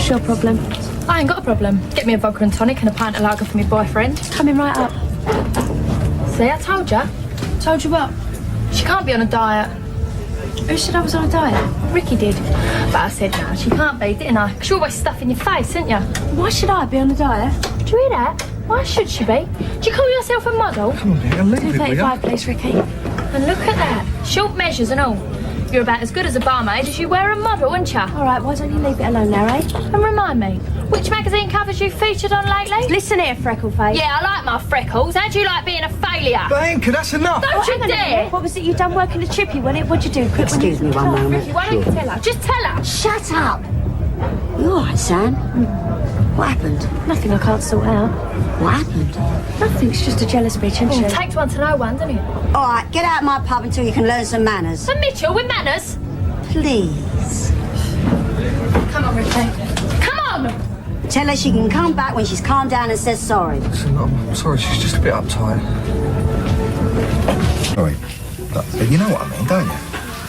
What's your problem? I ain't got a problem. Get me a vodka and tonic and a pint of lager for my boyfriend. Coming right up. See, I told you. Told you what? She can't be on a diet. Who said I was on a diet? Ricky did. But I said, no, she can't be, didn't I? 'Cause you're always stuffing your face, ain't you? Why should I be on a diet? Do you hear that? Why should she be? Do you call yourself a model? Come on, dear, leave it, will ya? 235, please, Ricky. And look at that. Short measures and all. You're about as good as a barmaid as you were a model, aren't you? All right, why don't you leave it alone now, eh? And remind me, which magazine covers you featured on lately? Listen here, Freckleface. Yeah, I like my freckles. How do you like being a failure? Bianca, that's enough. Don't you hang on a dare! minute. What was it you done working the chippy? What'd you do? Quit Excuse me one moment. Ricky, why don't you tell her? Just tell her. Shut up! You all right, Sam? What happened? Nothing I can't sort out. What happened? Nothing, she's just a jealous bitch, isn't she? It takes one to know one, doesn't it? All right, get out of my pub until you can learn some manners. So Mitchell, with manners. Please. Come on, Ricky. Come on! Tell her she can come back when she's calmed down and says sorry. Listen, I'm sorry, she's just a bit uptight. Sorry. But you know what I mean, don't you?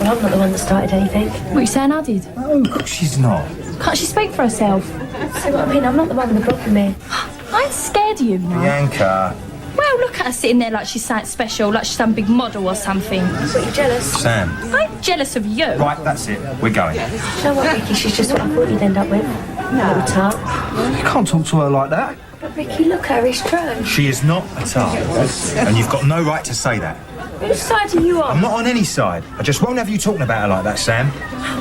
Well, I'm not the one that started anything. What are you saying I did? No, of course she's not. Can't she speak for herself? See what I mean? I'm not the one with the problem here. I ain't scared of you, no. Bianca. Well, look at her sitting there like she's something special, like she's some big model or something. What, you jealous? Sam. I'm jealous of you. Right, that's it. We're going. You know what, Ricky? She's just what I thought you'd end up with. Little tart. You can't talk to her like that. But Ricky, look at her, it's true. She is not a tart. And you've got no right to say that. Whose side are you I'm on? not on any side. I just won't have you talking about her like that, Sam.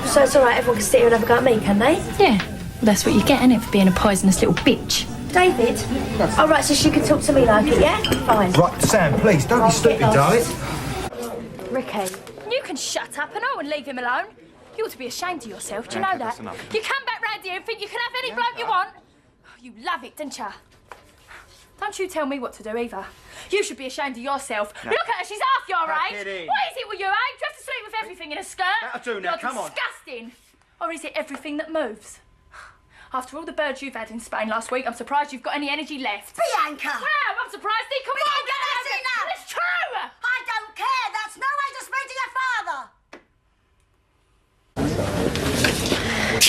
So it's all right, everyone can sit here and have a go at me, can they? Yeah, well, that's what you get, innit, for being a poisonous little bitch. David? All right, so she can talk to me like it, yeah? Fine. Right, Sam, please, don't be stupid, darling. Ricky. You can shut up and all and leave him alone. You ought to be ashamed of yourself, do you know that? You come back round here and think you can have any bloke you want. You love it, don't you? Don't you tell me what to do either. You should be ashamed of yourself. No. Look at her, she's half your age. kidding. What is it with you, eh? Do you have to sleep with everything in a skirt? That'll do now, You're come on. disgusting. Or is it everything that moves? After all the birds you've had in Spain last week, I'm surprised you've got any energy left. Bianca! Wow, I'm surprised they come on. Bianca, that's enough! It's true! I don't care! That's no way to speak to your father!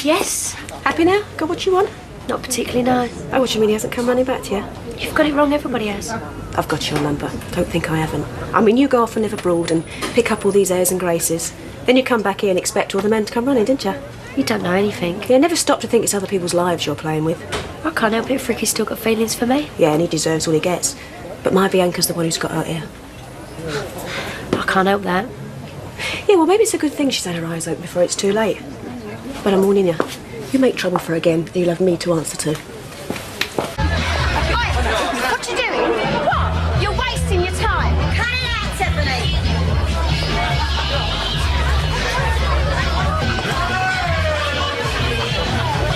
Yes? Happy now? Got what you want? Not particularly, no. Oh, what do you mean he hasn't come running back to you? You've got it wrong, everybody has. I've got your number. Don't think I haven't. I mean, you go off and live abroad and pick up all these airs and graces. Then you come back here and expect all the men to come running, didn't you? You don't know anything. Yeah, never stop to think it's other people's lives you're playing with. I can't help it if Ricky's still got feelings for me. Yeah, and he deserves all he gets. But my Bianca's the one who's got out here. I can't help that. Yeah, well, maybe it's a good thing she's had her eyes open before it's too late. But I'm warning you. You make trouble for her again, then you'll have me to answer to. What you doing? What? You're wasting your time. Cut it out, Tiffany!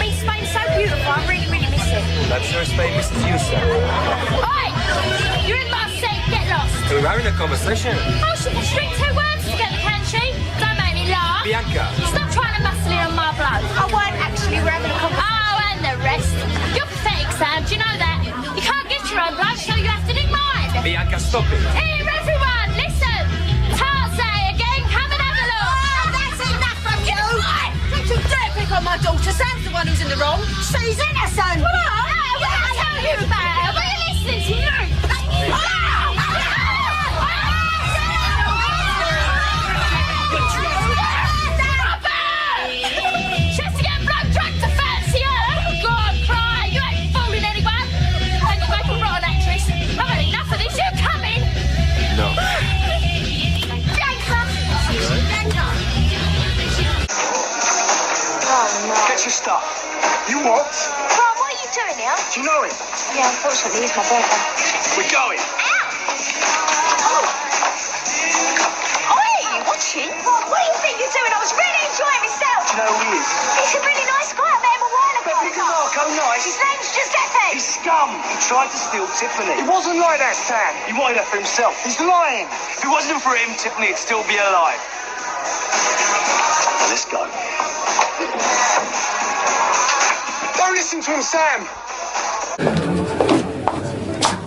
Beach Spain's so beautiful, I really miss it. I'm sure Spain misses you, sir. Oi! You're in my seat, get lost. We're having a conversation. Oh, she can string two words together, can she? Don't make me laugh. Bianca. Stop trying to muscle in on my blood. I weren't actually, we're having a conversation. Oh, and the rest. You're pathetic, Sam, do you know that? You can't get your own blood, so you have to dig mine. Bianca, stop it. Here, everyone, listen. Tarzay again, come and have a look. Oh, that's enough from you! Don't you dare pick on my daughter. Sam's the one who's in the wrong. She's innocent! What did I tell you about her? Were you listening to me? Just to get blood drunk to fancy her? Go on, cry. You ain't fooling anyone. And you make a rotten actress. I've had enough of this. You coming? No. Bianca! Bianca! Get your stuff. You what? Mom, what are you doing here? Do you know him? Yeah, unfortunately, he's my boyfriend. We're going. Oi, watching? What do you think you're doing? I was really enjoying myself. Do you know who he is? He's a really nice guy. I met him a while ago. He's a narco, nice. His name's Giuseppe. He's scum. He tried to steal Tiffany. It wasn't like that, Sam. He wanted her for himself. He's lying. If it wasn't for him, Tiffany would still be alive. Well, let's go. Don't listen to him, Sam.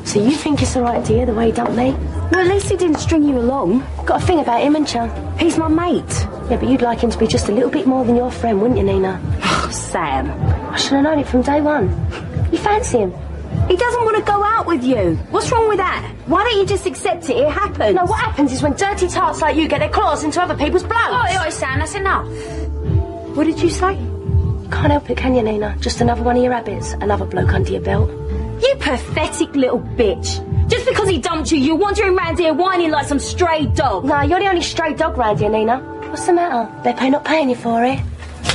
So you think it's the right idea, the way he dumped me? Well, at least he didn't string you along. Got a thing about him, ain't you? He's my mate. Yeah, but you'd like him to be just a little bit more than your friend, wouldn't you, Nina? Oh, Sam. I should have known it from day one. You fancy him? He doesn't want to go out with you. What's wrong with that? Why don't you just accept it? It happens. No, what happens is when dirty tarts like you get their claws into other people's blokes. Oh, Sam, that's enough. What did you say? Can't help it, can you, Nina? Just another one of your habits. Another bloke under your belt. You pathetic little bitch. Just because he dumped you, you're wandering around here whining like some stray dog. No, you're the only stray dog round here, Nina. What's the matter? They're not paying you for it.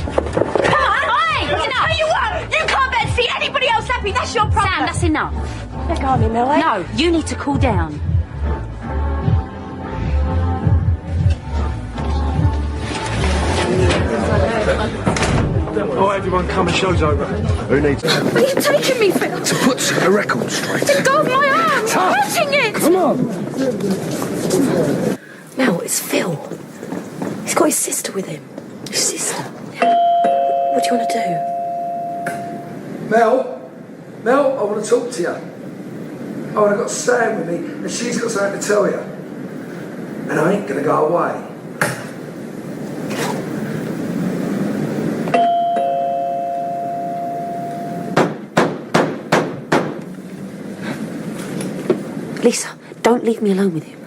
Come on! Hey! That's enough! No, you won't! You can't bear to see anybody else happy. That's your problem. Sam, that's enough. They're going in their way. No, you need to cool down. Oh, everyone, come and show's over. Who needs What are you taking me for? To put the record straight. To go my arm! I'm hurting it! Come on. Mel, it's Phil. He's got his sister with him. Your sister? What do you want to do? Mel, I want to talk to you. Oh, and I've got Sam with me, and she's got something to tell you. And I ain't going to go away. Lisa, don't leave me alone with him.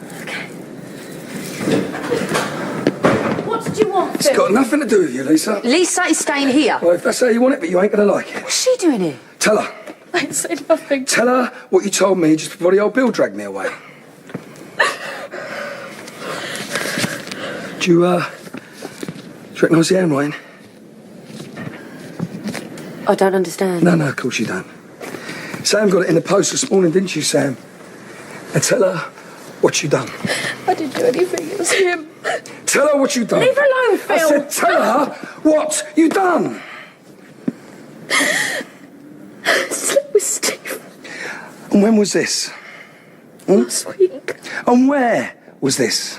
What did you want, It's got nothing to do with you, Lisa. Lisa is staying here. Well, if that's how you want it, but you ain't going to like it. What's she doing here? Tell her. I ain't said nothing. Tell her what you told me just before the old Bill dragged me away. Do you recognise the handwriting? I don't understand. No, of course you don't. Sam got it in the post this morning, didn't you, Sam? And tell her what you done. I didn't do anything. It was him. Tell her what you done. Leave her alone, Phil. I said tell her what you done. Slept with Steve And when was this? last week. And where was this?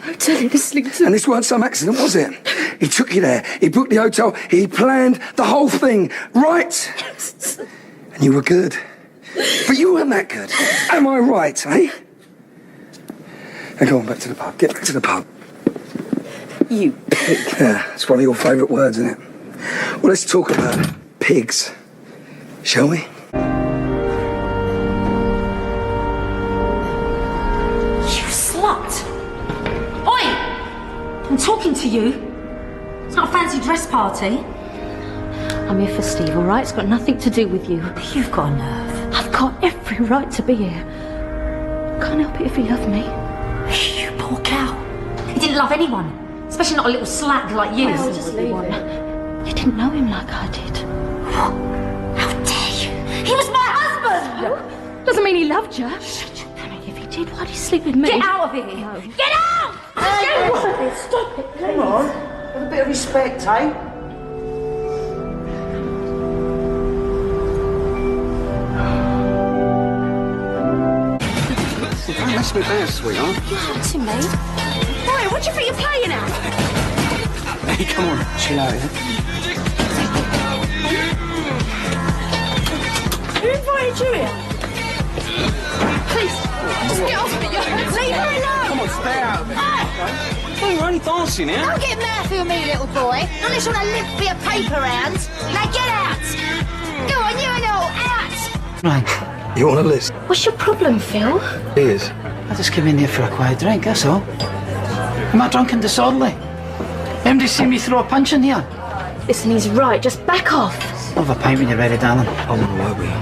Hotel in Islington. And this weren't some accident, was it? He took you there. He booked the hotel. He planned the whole thing, right? Yes. And you were good. But you weren't that good. Am I right, eh? Now go on, back to the pub. Get back to the pub. You pig. Yeah, it's one of your favourite words, isn't it? Well, let's talk about pigs, shall we? You slut! Oi! I'm talking to you. It's not a fancy dress party. I'm here for Steve, all right? It's got nothing to do with you. You've got a nerve. I've got every right to be here. Can't help it if you love me. You poor cow. He didn't love anyone, especially not a little slag like you. Well, just leave him. You didn't know him like I did. How dare you? He was my husband! Doesn't mean he loved you. Shut your I mean, if he did, why'd he sleep with me? Get out of here! No. Get out! Stop it, please. Come on, have a bit of respect, eh? Don't mess me about, sweetheart. You're hurting me. Boy, what do you think you're playing at? Hey, come on, chill out, yeah? Who invited you here? Please, just get off me. Leave her alone. Come on, stay out of it. Oh, we're only dancing here. Don't get mad for me, little boy. Unless you want to live for your paper rounds. Now get out. Go on, you and all, out. Right, You want a list? What's your problem, Phil? Here's. I just came in here for a quiet drink, that's all. Am I drunk and disorderly? Anybody see me throw a punch in here? Listen, he's right. Just back off. I'll have a pint when you're ready, darling. I want to work with you.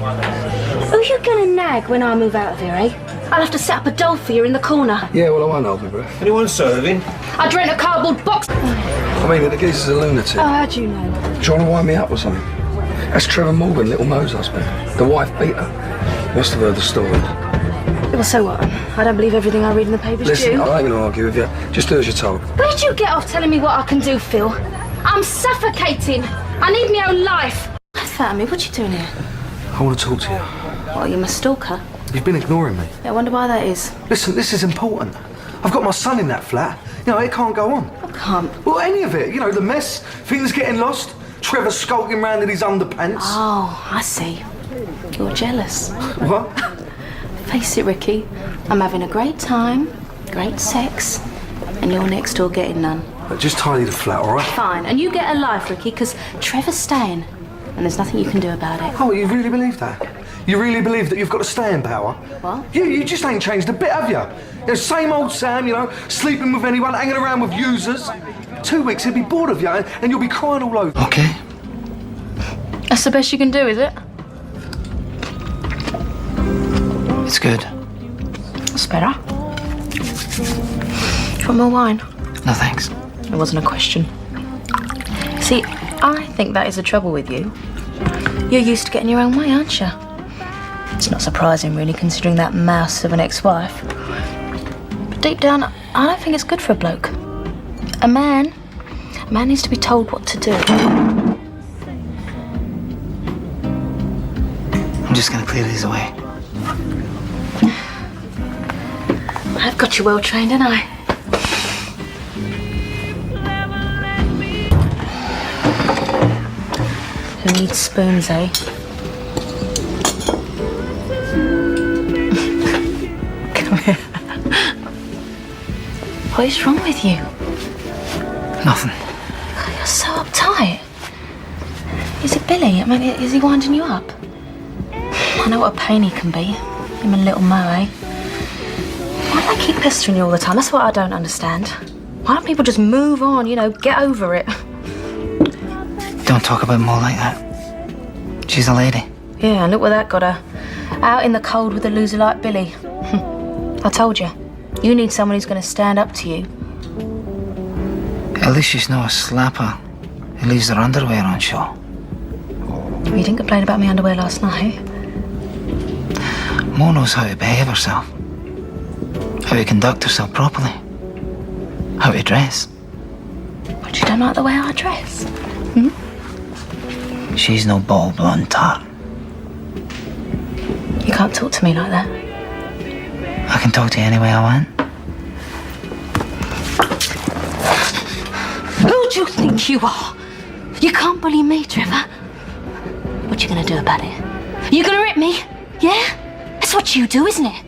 Who are you gonna nag when I move out of here, eh? I'll have to set up a doll for you in the corner. Yeah, well, I won't hold my breath. Anyone serving? I'd rent a cardboard box. I mean, the geezer's a lunatic. Oh, how'd you know? Trying to wind me up or something. That's Trevor Morgan, Little Mo's husband. The wife beat her. Must have heard the story. Well, so what? I don't believe everything I read in the papers, Listen, do you? I ain't going to argue with you. Just do as you're told. Where'd you get off telling me what I can do, Phil? I'm suffocating. I need my own life. Family, what you doing here? I want to talk to you. What, you my stalker? You've been ignoring me. Yeah, I wonder why that is. Listen, this is important. I've got my son in that flat. You know, it can't go on. I can't. Well, any of it. You know, the mess, things getting lost, Trevor skulking round in his underpants. Oh, I see. You're jealous. What? Face it, Ricky. I'm having a great time, great sex, and you're next door getting none. Just tidy the flat, all right? Fine. And you get a life, Ricky, because Trevor's staying. And there's nothing you can do about it. Oh, you really believe that? You really believe that you've got a staying power? What? You just ain't changed a bit, have you? You know, same old Sam, you know, sleeping with anyone, hanging around with users. 2 weeks, he'll be bored of you and you'll be crying all over. Okay. That's the best you can do, is it? It's good. That's better. Do you want more wine? No, thanks. It wasn't a question. See, I think that is the trouble with you. You're used to getting your own way, aren't you? It's not surprising, really, considering that mouse of an ex-wife. But deep down, I don't think it's good for a bloke. A man needs to be told what to do. I'm just gonna clear these away. I've got you well trained, haven't I? Who needs spoons, eh? Come here. What is wrong with you? Nothing. You're so uptight. Is it Billy? I mean, is he winding you up? I know what a pain he can be. Him and little Mo, eh? Why do they keep pestering you all the time? That's what I don't understand. Why don't people just move on, you know, get over it? Don't talk about Mo like that. She's a lady. Yeah, and look where that got her. Out in the cold with a loser like Billy. I told you. You need someone who's going to stand up to you. At least she's not a slapper who leaves her underwear on show. You didn't complain about my underwear last night. Mo knows how to behave herself. How to conduct herself properly. How to dress. But you don't like the way I dress? She's no ball blonde tart. You can't talk to me like that. I can talk to you any way I want. Who do you think you are? You can't bully me, Trevor. What you gonna do about it? You gonna rip me? Yeah? That's what you do, isn't it?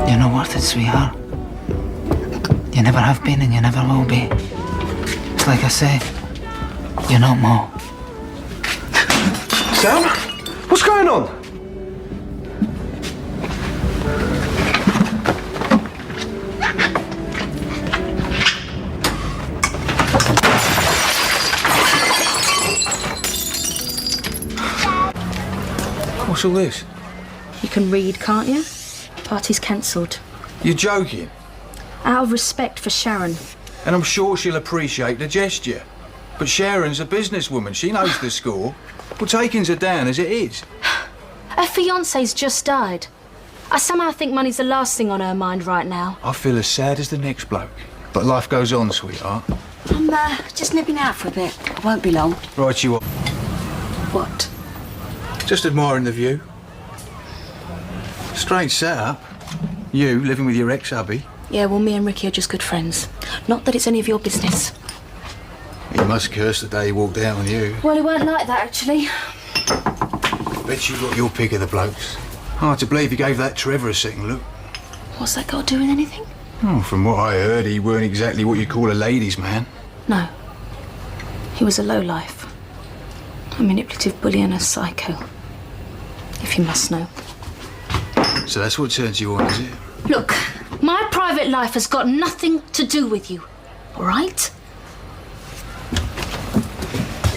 You're not worth it, sweetheart. You never have been and you never will be. It's like I say, you're not Mo. Sam? What's going on? What's all this? You can read, can't you? Party's cancelled. You're joking. Out of respect for Sharon. And I'm sure she'll appreciate the gesture. But Sharon's a businesswoman. She knows the score. Well, takings her down as it is. Her fiance's just died. I somehow think money's the last thing on her mind right now. I feel as sad as the next bloke. But life goes on, sweetheart. I'm just nipping out for a bit. I won't be long. Right you are. What? Just admiring the view. Strange setup. You living with your ex-hubby. Yeah, well, me and Ricky are just good friends. Not that it's any of your business. You must curse the day he walked out on you. Well, it weren't like that, actually. Bet you got your pick of the blokes. Hard to believe you gave that Trevor a second look. What's that got to do with anything? Oh, from what I heard, he weren't exactly what you'd call a ladies' man. No. He was a lowlife. A manipulative bully and a psycho. If you must know. So that's what turns you on, is it? Look, my private life has got nothing to do with you, all right?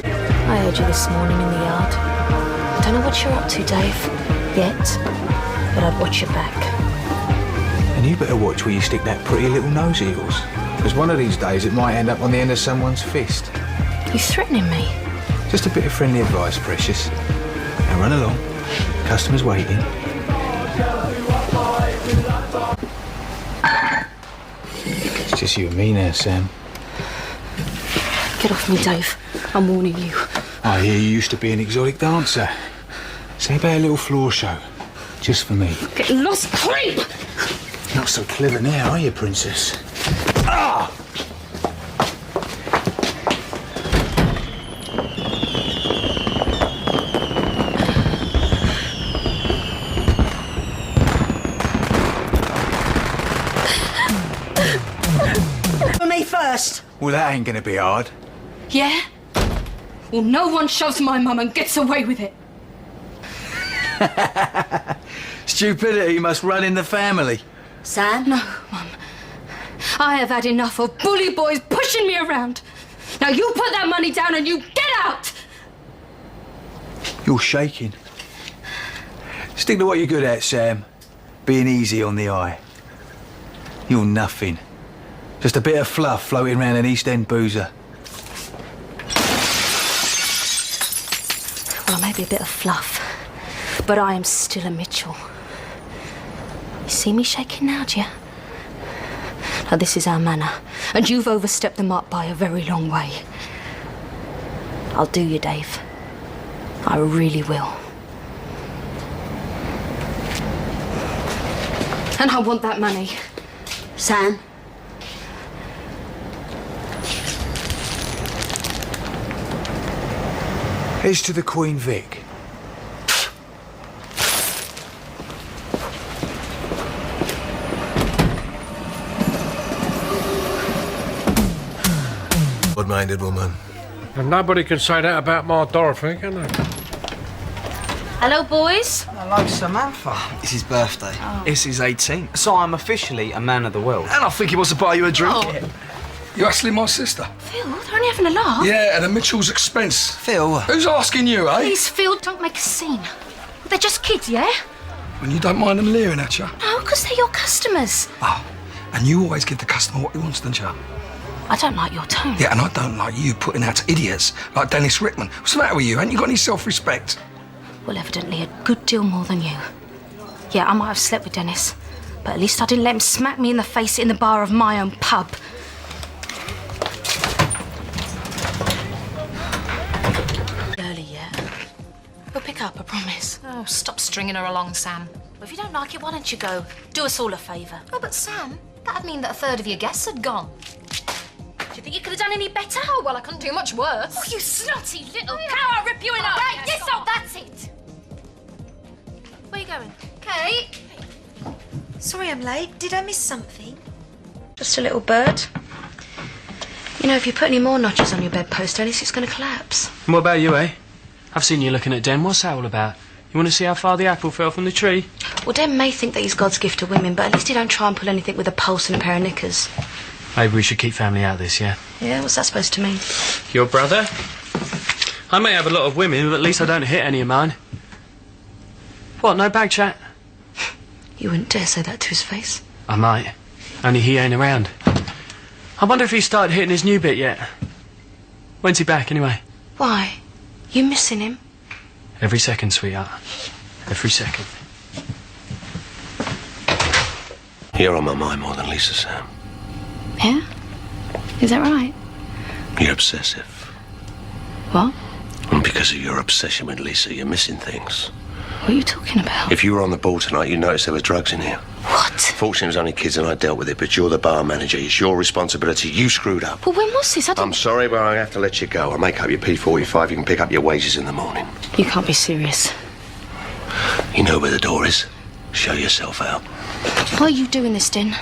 I heard you this morning in the yard. I don't know what you're up to, Dave, yet, but I'd watch your back. And you better watch where you stick that pretty little nose of yours. Because one of these days it might end up on the end of someone's fist. You threatening me? Just a bit of friendly advice, precious. Now run along. Customer's waiting. It's just you and me now, Sam. Get off me, Dave. I'm warning you. I hear you used to be an exotic dancer. Say about a little floor show. Just for me. Get lost, creep! Not so clever now, are you, princess? Ah! first. Well, that ain't gonna be hard. Yeah? Well, no one shoves my mum and gets away with it. Stupidity must run in the family. Sam? No, Mum. I have had enough of bully boys pushing me around. Now you put that money down and you get out! You're shaking. Stick to what you're good at, Sam. Being easy on the eye. You're nothing. Just a bit of fluff floating around an East End boozer. Well, maybe a bit of fluff, but I am still a Mitchell. You see me shaking now, do you? Now, this is our manor, and you've overstepped the mark by a very long way. I'll do you, Dave. I really will. And I want that money. Sam? Here's to the Queen Vic. Good-minded woman. And nobody can say that about my Dorothy, can they? Hello, boys. Hello, Samantha. It's his birthday. Oh. It's his 18th. So I'm officially a man of the world. And I think he wants to buy you a drink. Oh. You're actually my sister. Phil, they're only having a laugh. Yeah, at a Mitchell's expense. Phil. Who's asking you, eh? Please, Phil, don't make a scene. They're just kids, yeah? And you don't mind them leering at you? No, because they're your customers. Oh, and you always give the customer what he wants, don't you? I don't like your tone. Yeah, and I don't like you putting out to idiots like Dennis Rickman. What's the matter with you? Ain't you got any self-respect? Well, evidently a good deal more than you. Yeah, I might have slept with Dennis, but at least I didn't let him smack me in the face in the bar of my own pub. Early yet? We'll pick up, I promise. Oh, stop stringing her along, Sam. Well, if you don't like it, why don't you go? Do us all a favour. Oh, but Sam, that'd mean that a third of your guests had gone. Do you think you could have done any better? Oh, well, I couldn't do much worse. Oh, you snotty little cow! I'll rip you in half. Right, yes, oh, that's it. Where are you going? Kate? Sorry I'm late. Did I miss something? Just a little bird. You know, if you put any more notches on your bedpost, Dennis, it's going to collapse. And what about you, eh? I've seen you looking at Den. What's that all about? You want to see how far the apple fell from the tree? Well, Den may think that he's God's gift to women, but at least he don't try and pull anything with a pulse and a pair of knickers. Maybe we should keep family out of this, yeah? Yeah, what's that supposed to mean? Your brother? I may have a lot of women, but at least I don't hit any of mine. What, no bag chat? You wouldn't dare say that to his face. I might. Only he ain't around. I wonder if he started hitting his new bit yet. When's he back, anyway? Why? You missing him? Every second, sweetheart. Every second. You're on my mind more than Lisa, Sam. Yeah? Is that right? You're obsessive. What? And because of your obsession with Lisa, you're missing things. What are you talking about? If you were on the ball tonight, you'd notice there were drugs in here. What? Fortunately, it was only kids and I dealt with it, but you're the bar manager. It's your responsibility. You screwed up. Well, when was this? I didn't... I'm sorry, but I have to let you go. I'll make up your P45. You can pick up your wages in the morning. You can't be serious. You know where the door is. Show yourself out. Why are you doing this, Den?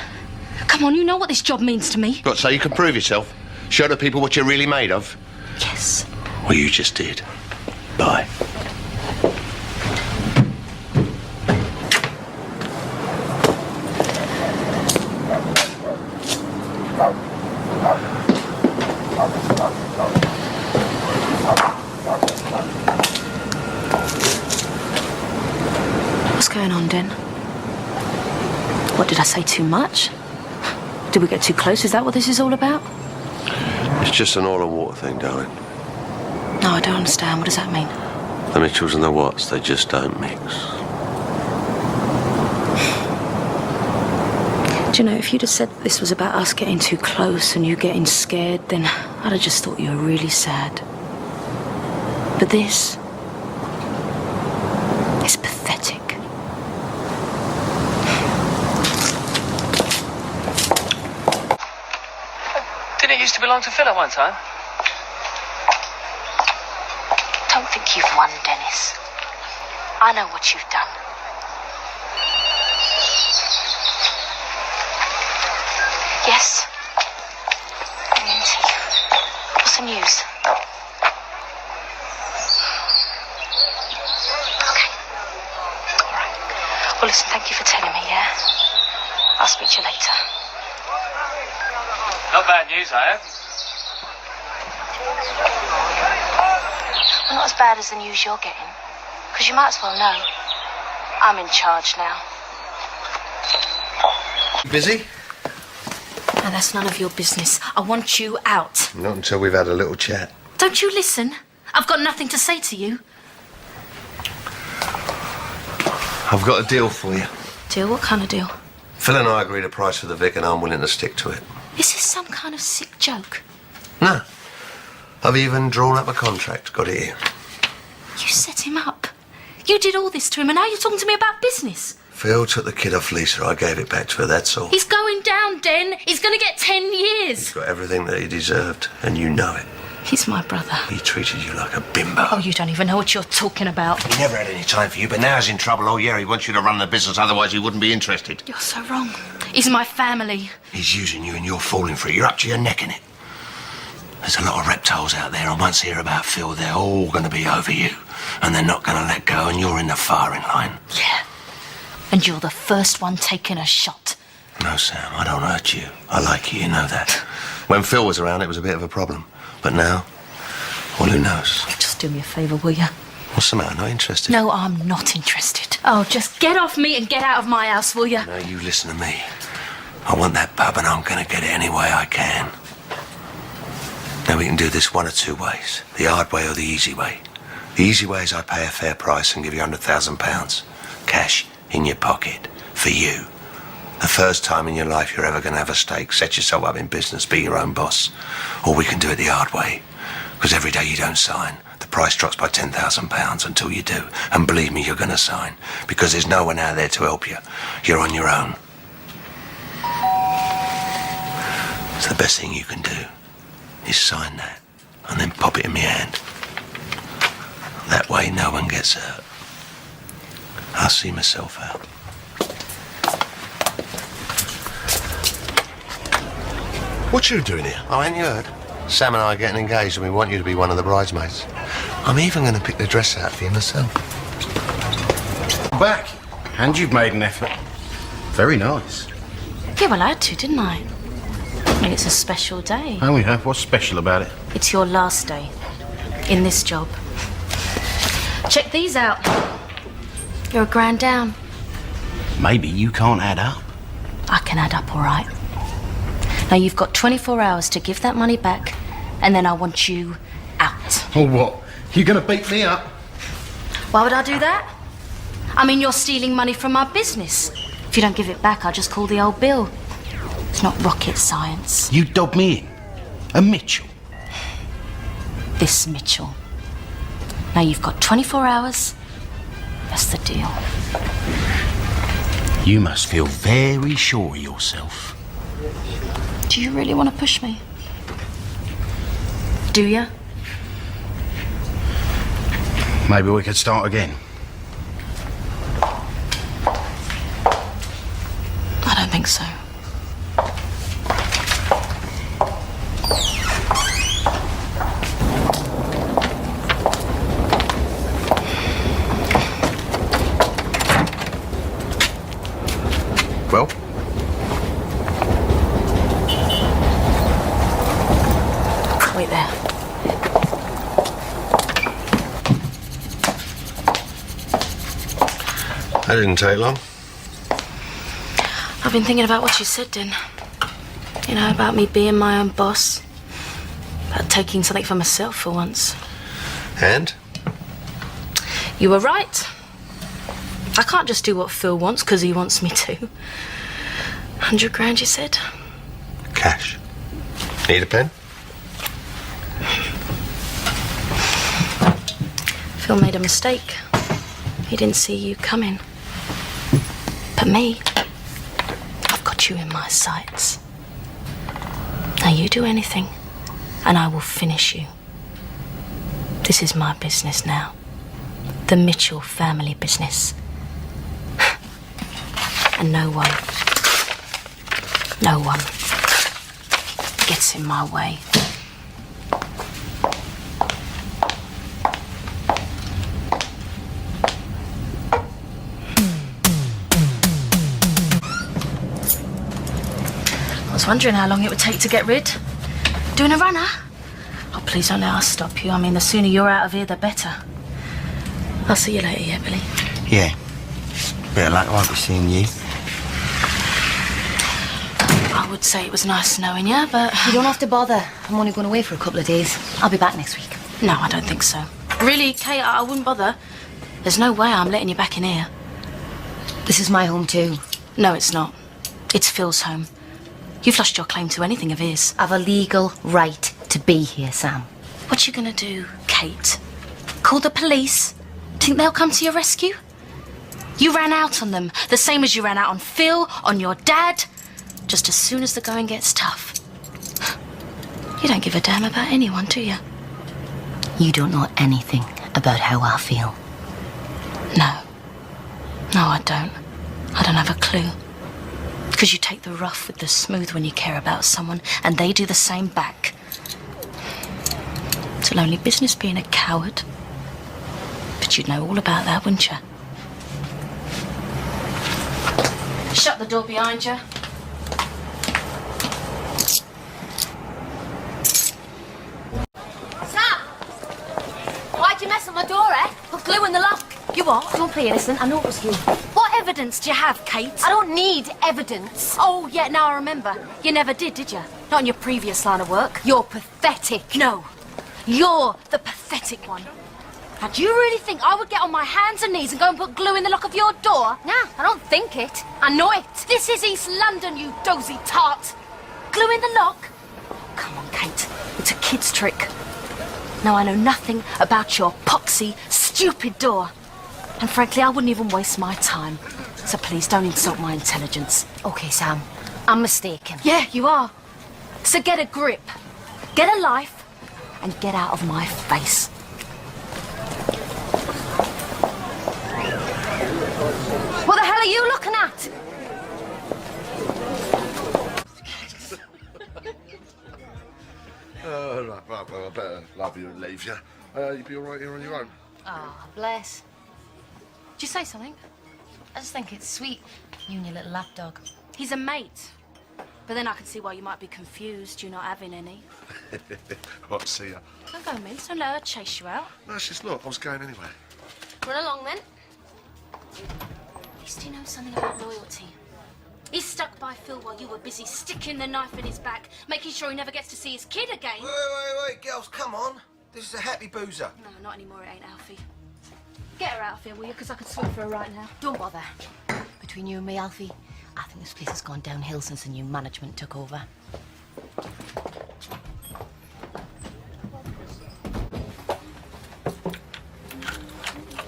Come on, you know what this job means to me. What, so you can prove yourself? Show the people what you're really made of? Yes. Well, you just did. Bye. What's going on, Den? What, did I say too much? Did we get too close? Is that what this is all about? It's just an oil and water thing, darling. No, I don't understand. What does that mean? The Mitchells and the Watts, they just don't mix. Do you know, if you'd have said this was about us getting too close and you getting scared, then I'd have just thought you were really sad. But this is pathetic. Didn't it used to belong to Phil at one time? Don't think you've won, Dennis. I know what you've done. Yes? What's the news? Okay. All right. Well, listen, thank you for telling me, yeah? I'll speak to you later. Not bad news, I have. Well, not as bad as the news you're getting. Because you might as well know. I'm in charge now. Busy? No, that's none of your business. I want you out. Not until we've had a little chat. Don't you listen? I've got nothing to say to you. I've got a deal for you. Deal? What kind of deal? Phil and I agreed a price for the Vic and I'm willing to stick to it. Is this some kind of sick joke? No. I've even drawn up a contract. Got it here. You set him up. You did all this to him and now you're talking to me about business. Phil took the kid off Lisa. I gave it back to her, that's all. He's going down, Den. He's going to get 10 years. He's got everything that he deserved, and you know it. He's my brother. He treated you like a bimbo. Oh, you don't even know what you're talking about. He never had any time for you, but now he's in trouble. Oh, yeah, he wants you to run the business, otherwise he wouldn't be interested. You're so wrong. He's my family. He's using you and you're falling for it. You're up to your neck in it. There's a lot of reptiles out there, and once they hear about Phil, they're all going to be over you. And they're not going to let go, and you're in the firing line. Yeah. And you're the first one taking a shot. No, Sam, I don't hurt you. I like you, you know that. When Phil was around, it was a bit of a problem. But now, well, who knows? Just do me a favour, will you? What's the matter? Not interested? No, I'm not interested. Oh, just get off me and get out of my house, will you? No, you listen to me. I want that pub, and I'm going to get it any way I can. Now, we can do this one of two ways. The hard way or the easy way. The easy way is I pay a fair price and give you £100,000. Cash in your pocket. For you. The first time in your life you're ever going to have a stake. Set yourself up in business. Be your own boss. Or we can do it the hard way. Because every day you don't sign, the price drops by £10,000 until you do. And believe me, you're going to sign. Because there's no one out there to help you. You're on your own. So the best thing you can do is sign that. And then pop it in my hand. That way no one gets hurt. I'll see myself out. What you doing here? Oh, ain't you heard? Sam and I are getting engaged and we want you to be one of the bridesmaids. I'm even going to pick the dress out for you myself. Back. And you've made an effort. Very nice. Yeah, well, I had to, didn't I? I mean, it's a special day. Oh, yeah? What's special about it? It's your last day in this job. Check these out. You're a grand down. Maybe you can't add up. I can add up, all right. Now, you've got 24 hours to give that money back, and then I want you out. Or what? You're going to beat me up? Why would I do that? I mean, you're stealing money from my business. If you don't give it back, I'll just call the old bill. It's not rocket science. You dobbed me in. A Mitchell. This Mitchell. Now, you've got 24 hours. That's the deal. You must feel very sure of yourself. Do you really want to push me? Do you? Maybe we could start again. I don't think so. Well? Wait there. That didn't take long. I've been thinking about what you said, Din. You know, about me being my own boss. About taking something for myself for once. And? You were right. I can't just do what Phil wants because he wants me to. 100 grand, you said? Cash. Need a pen? Phil made a mistake. He didn't see you coming. But me, I've got you in my sights. Now you do anything, and I will finish you. This is my business now. The Mitchell family business. And no one gets in my way. was wondering how long it would take to get rid. Doing a runner? Oh, please don't let us stop you. I mean, the sooner you're out of here, the better. I'll see you later, yeah, Billy? Yeah. Bit of luck, I won't be seeing you. I would say it was nice knowing you, but... You don't have to bother. I'm only going away for a couple of days. I'll be back next week. No, I don't think so. Really, Kate, I wouldn't bother. There's no way I'm letting you back in here. This is my home too. No, it's not. It's Phil's home. You've lost your claim to anything of his. I've a legal right to be here, Sam. What you gonna do, Kate? Call the police? Think they'll come to your rescue? You ran out on them, the same as you ran out on Phil, on your dad, just as soon as the going gets tough. You don't give a damn about anyone, do you? You don't know anything about how I feel. No. No, I don't. I don't have a clue. Because you take the rough with the smooth when you care about someone, and they do the same back. It's a lonely business being a coward. But you'd know all about that, wouldn't you? Shut the door behind you. Sam! Why'd you mess up my door, eh? Put glue in the lock. You what? Don't play innocent. I know it was you. What evidence do you have, Kate? I don't need evidence. Oh, yeah, now I remember. You never did you? Not in your previous line of work. You're pathetic. No. You're the pathetic one. Now, do you really think I would get on my hands and knees and go and put glue in the lock of your door? Nah, I don't think it. I know it. This is East London, you dozy tart. Glue in the lock? Come on, Kate. It's a kid's trick. Now, I know nothing about your poxy, stupid door. And frankly, I wouldn't even waste my time. So please, don't insult my intelligence. Okay, Sam. I'm mistaken. Yeah, you are. So get a grip, get a life, and get out of my face. What the hell are you looking at? Right, well, I better love you and leave you. You'll be all right here on your own. Oh, bless. Did you say something? I just think it's sweet, you and your little lapdog. He's a mate. But then I can see why you might be confused, you not having any. Right, see ya. Don't go, Mince. Don't let her chase you out. No, it's just look, I was going anyway. Run along, then. At least he knows something about loyalty. He stuck by Phil while you were busy sticking the knife in his back, making sure he never gets to see his kid again. Wait, girls, come on. This is a happy boozer. No, not anymore, it ain't, Alfie. Get her out of here, will you? Because I could swim for her right now. Don't bother. Between you and me, Alfie, I think this place has gone downhill since the new management took over.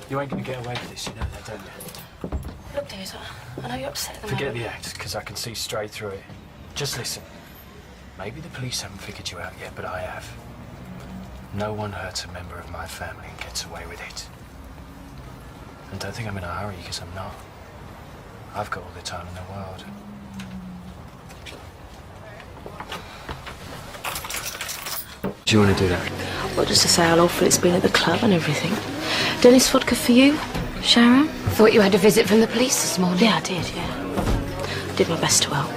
You ain't gonna get away with this, you know that, don't you? Look, Des, I know you're upset at the Forget moment. the act, because I can see straight through it. Just listen. Maybe the police haven't figured you out yet, but I have. No one hurts a member of my family and gets away with it. And don't think I'm in a hurry, because I'm not. I've got all the time in the world. Do you want to do that? Well, just to say how awful it's been at the club and everything. Dennis, vodka for you, Sharon? Thought you had a visit from the police this morning. Yeah, I did, yeah. Did my best to help.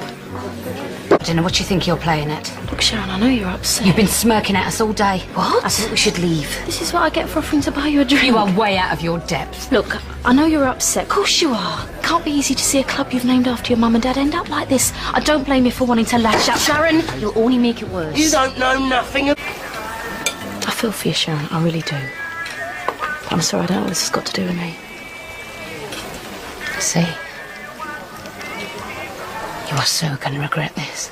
I don't know what you think you're playing at. Look, Sharon, I know you're upset. You've been smirking at us all day. What? I think we should leave. This is what I get for offering to buy you a drink. You are way out of your depth. Look, I know you're upset. Of course you are. Can't be easy to see a club you've named after your mum and dad end up like this. I don't blame you for wanting to lash out. Sharon, you'll only make it worse. You don't know nothing. I feel for you, Sharon. I really do. I'm sorry, I don't know what this has got to do with me. See, you are so going to regret this.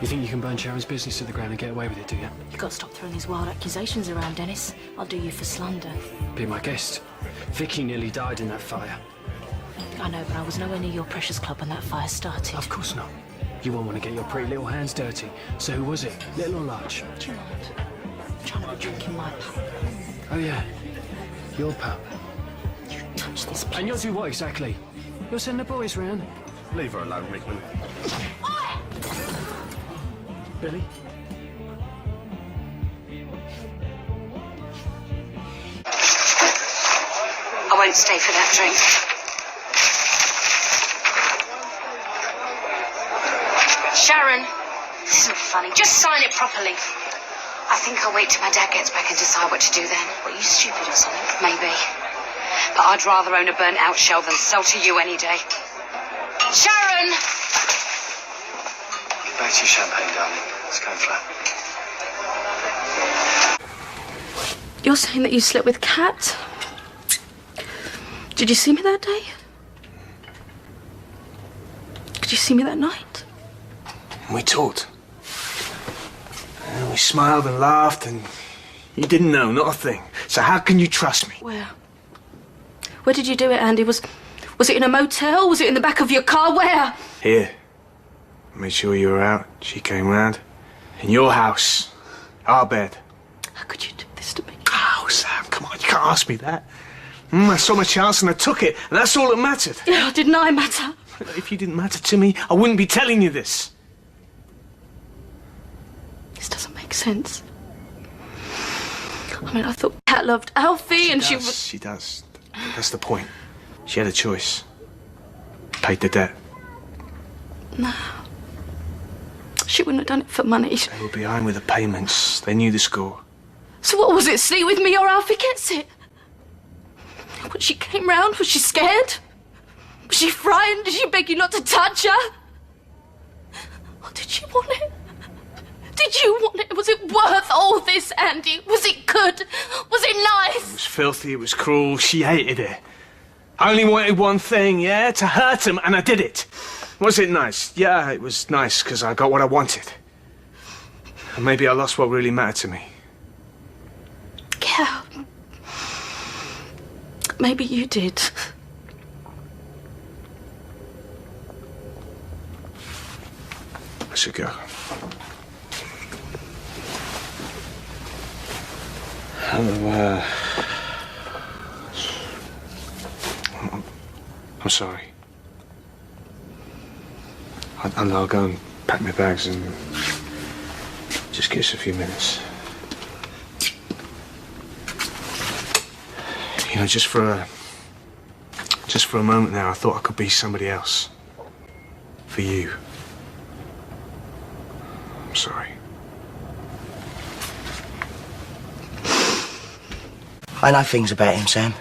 You think you can burn Sharon's business to the ground and get away with it, do you? You've got to stop throwing these wild accusations around, Dennis. I'll do you for slander. Be my guest. Vicky nearly died in that fire. I know, but I was nowhere near your precious club when that fire started. Of course not. You won't want to get your pretty little hands dirty. So who was it? Little or large? Do you mind? I'm trying to be drinking my pub. Oh, yeah. Your pub. You touch this place. And you'll do what exactly? You'll send the boys round? Leave her alone, Rickman. Billy? Don't stay for that drink. Sharon, this isn't funny. Just sign it properly. I think I'll wait till my dad gets back and decide what to do then. What, are you stupid or something? Maybe. But I'd rather own a burnt-out shell than sell to you any day. Sharon! Get back to your champagne, darling. Let's go flat. You're saying that you slept with Kat? Did you see me that day? Did you see me that night? We talked. And we smiled and laughed, and you didn't know, not a thing. So how can you trust me? Where did you do it, Andy? Was it in a motel? Was it in the back of your car? Where? Here. I made sure you were out. She came round. In your house. Our bed. How could you do this to me? Oh, Sam, come on, you can't ask me that. I saw my chance and I took it, and that's all that mattered. Yeah, didn't I matter? If you didn't matter to me, I wouldn't be telling you this. This doesn't make sense. I mean, I thought Kat loved Alfie and she was... She does. That's the point. She had a choice. Paid the debt. No. She wouldn't have done it for money. They were behind with the payments. They knew the score. So what was it? Sleep with me or Alfie gets it? When she came round, was she scared? Was she frightened? Did she beg you not to touch her? Or did she want it? Did you want it? Was it worth all this, Andy? Was it good? Was it nice? It was filthy, it was cruel, she hated it. I only wanted one thing, yeah? To hurt him, and I did it. Was it nice? Yeah, it was nice, because I got what I wanted. And maybe I lost what really mattered to me. Yeah. Maybe you did. I should go. I'm sorry. I'll go and pack my bags and just give us a few minutes. You know, just for a moment there, I thought I could be somebody else. For you. I'm sorry. I know things about him, Sam.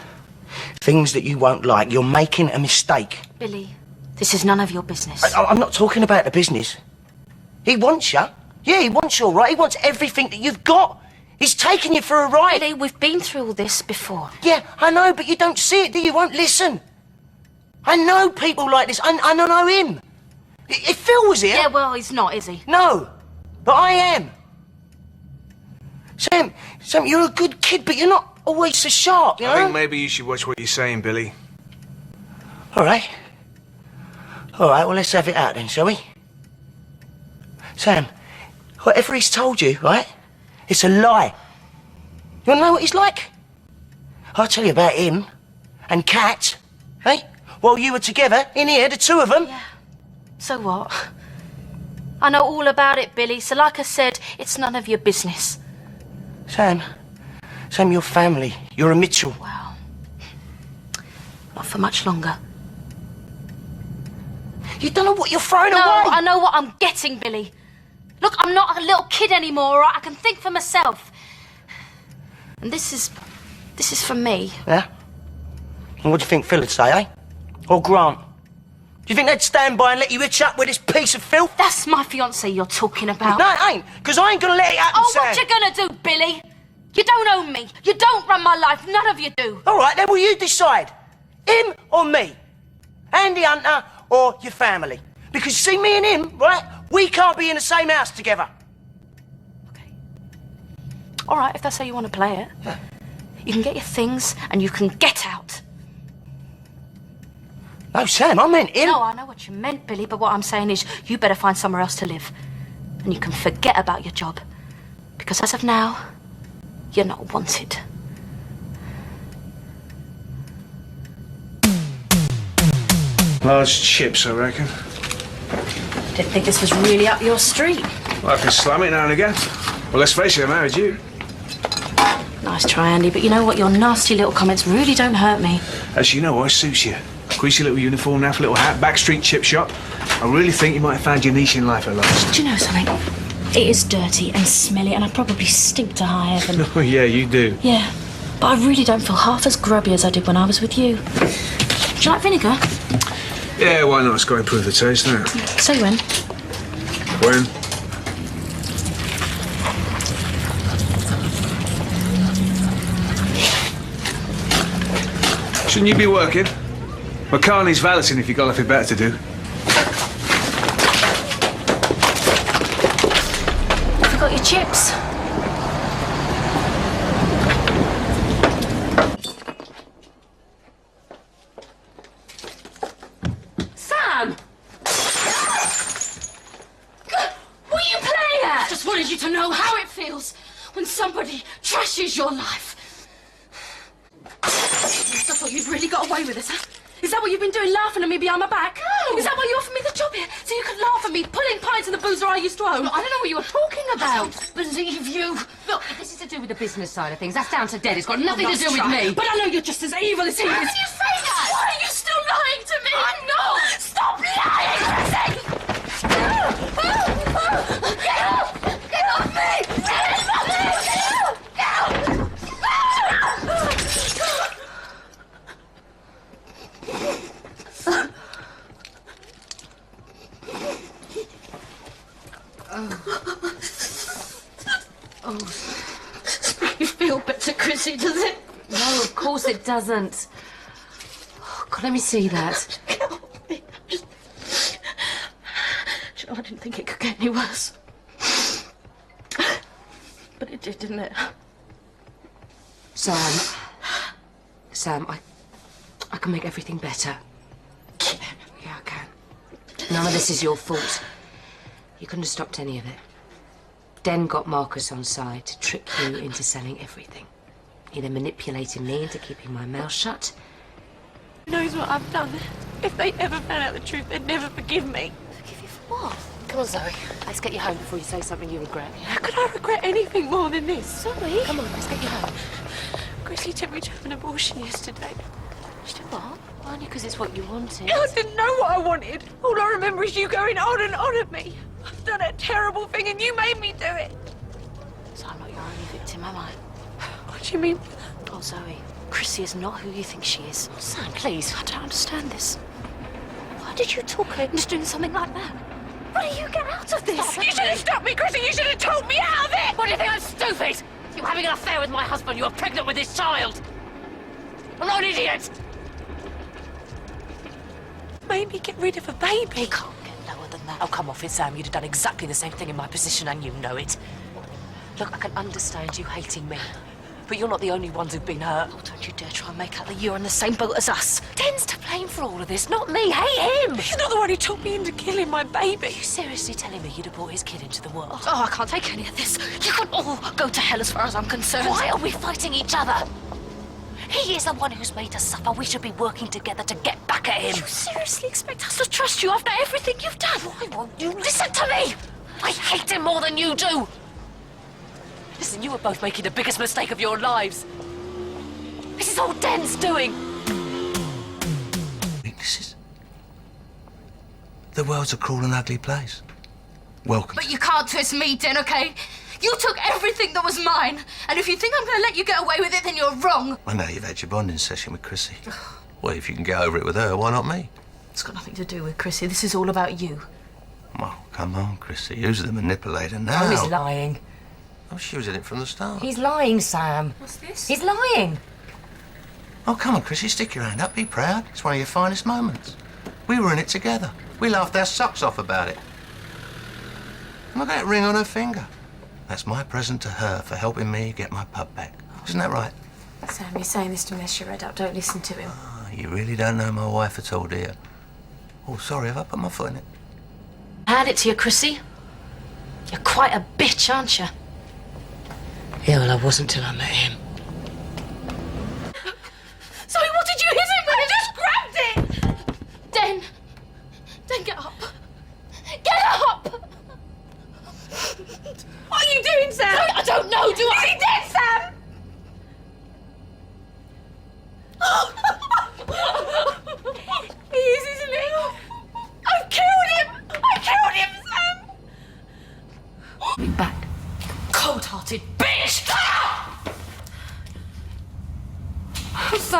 Things that you won't like. You're making a mistake. Billy, this is none of your business. I'm not talking about the business. He wants you. Yeah, he wants you all right. He wants everything that you've got. He's taking you for a ride. Billy, we've been through all this before. Yeah, I know, but you don't see it, do you? You won't listen. I know people like this. I know him. If Phil was here... Yeah, well, he's not, is he? No, but I am. Sam, you're a good kid, but you're not always so sharp, you know? I think maybe you should watch what you're saying, Billy. All right. All right, well, let's have it out then, shall we? Sam, whatever he's told you, right, it's a lie. You want to know what he's like? I'll tell you about him and Kat, hey? While you were together, in here, the two of them. Yeah. So what? I know all about it, Billy, so like I said, it's none of your business. Sam, you're family. You're a Mitchell. Well, not for much longer. You don't know what you're throwing away. No, I know what I'm getting, Billy. Look, I'm not a little kid anymore, all right? I can think for myself. And this is for me. Yeah? And what do you think Phil would say, eh? Or Grant? Do you think they'd stand by and let you itch up with this piece of filth? That's my fiancé you're talking about. No, it ain't, because I ain't gonna let it happen, Oh, Sam. what you gonna do, Billy? You don't own me. You don't run my life. None of you do. All right, then, will you decide? Him or me? Andy Hunter or your family? Because, see, me and him, right, we can't be in the same house together. All right, if that's how you want to play it. Yeah. You can get your things and you can get out. No, Sam, I meant him. No, I know what you meant, Billy, but what I'm saying is you better find somewhere else to live. And you can forget about your job. Because as of now, you're not wanted. Large chips, I reckon. Didn't think this was really up your street. Well, I can slam it now and again. Well, let's face it, I married you. Nice try, Andy, but you know what? Your nasty little comments really don't hurt me. As you know, what suits you. Greasy little uniform, naff little hat, backstreet chip shop. I really think you might have found your niche in life at last. Do you know something? It is dirty and smelly, and I probably stink to high heaven. Oh, yeah, you do. Yeah, but I really don't feel half as grubby as I did when I was with you. Do you like vinegar? Yeah, why not? It's got to improve the taste, isn't it? Say when. When? Shouldn't you be working? McCartney's valeting if you've got nothing better to do. Forgot your chips. Sam! What are you playing at? Just wanted you to know how it feels when somebody trashes your life. I thought you'd really got away with this, huh? Is that what you've been doing, laughing at me behind my back? No! Is that why you offered me the job here? So you could laugh at me, pulling pints in the boozer I used to own? I don't know what you were talking about. I don't believe you. Look, if this is to do with the business side of things, that's down to Dad. It's got nothing to do with Try. me. But I know you're just as evil as he is. How can you say that? Why are you still lying to me? I'm not. Stop lying, Chrissy! Get off! Get off me! Get off me! Get off! You feel better, Chrissy, does it? No, of course it doesn't. Oh, God, let me see that. Do you know, I didn't think it could get any worse. But it did, didn't it? Sam, I can make everything better. Yeah, I can. None of this is your fault. You couldn't have stopped any of it. Den got Marcus on side to trick you into selling everything. He then manipulated me into keeping my mouth shut. Who knows what I've done? If they ever found out the truth, they'd never forgive me. Forgive you for what? Come on, Zoe. Let's get you home before you say something you regret. How could I regret anything more than this? Zoe! Come on, let's get you home. Chrissy took me to have an abortion yesterday. She did what? Only because it's what you wanted. I didn't know what I wanted. All I remember is you going on and on at me. I've done a terrible thing and you made me do it. So I'm not your only victim, am I? What do you mean? Oh, Zoe, Chrissy is not who you think she is. Oh, Sam, please. I don't understand this. Why did you talk her into doing something like that? What do you get out of this? You should have stopped me, Chrissy. You should have talked me out of it. What do you think I'm stupid? You're having an affair with my husband. You are pregnant with his child. I'm not an idiot. Made me get rid of a baby. You can't get lower than that. Oh, come off it, Sam. You'd have done exactly the same thing in my position, and you know it. Look, I can understand you hating me, but you're not the only ones who've been hurt. Oh, don't you dare try and make out that you're in the same boat as us. Den's to blame for all of this, not me. Hate him. He's not the one who talked me into killing my baby. Are you seriously telling me you'd have brought his kid into the world? Oh, I can't take any of this. You can all go to hell as far as I'm concerned. Why are we fighting each other? He is the one who's made us suffer. We should be working together to get back at him. You seriously expect us to trust you after everything you've done? Why won't you listen to me? I hate him more than you do. Listen, you were both making the biggest mistake of your lives. This is all Den's doing. Weaknesses? The world's a cruel and ugly place. Welcome. But you can't twist me, Den, okay? You took everything that was mine, and if you think I'm going to let you get away with it, then you're wrong. I know you've had your bonding session with Chrissy. Well, if you can get over it with her, why not me? It's got nothing to do with Chrissy. This is all about you. Well, come on, Chrissy. Who's the manipulator now? Oh, he's lying. Oh, she was in it from the start. He's lying, Sam. What's this? He's lying. Oh, come on, Chrissy. Stick your hand up. Be proud. It's one of your finest moments. We were in it together. We laughed our socks off about it. Look at that ring on her finger. That's my present to her for helping me get my pub back. Isn't that right? Sam, you're saying this to mess your head up. Don't listen to him. Oh, you really don't know my wife at all, do you? Oh, sorry, have I put my foot in it? I had it to you, Chrissy. You're quite a bitch, aren't you? Yeah, well, I wasn't till I met him. Sorry, what did you hit him with? I just grabbed it! Den, get up. Get up! What are you doing, Sam? I don't know, do I? Is he dead, Sam?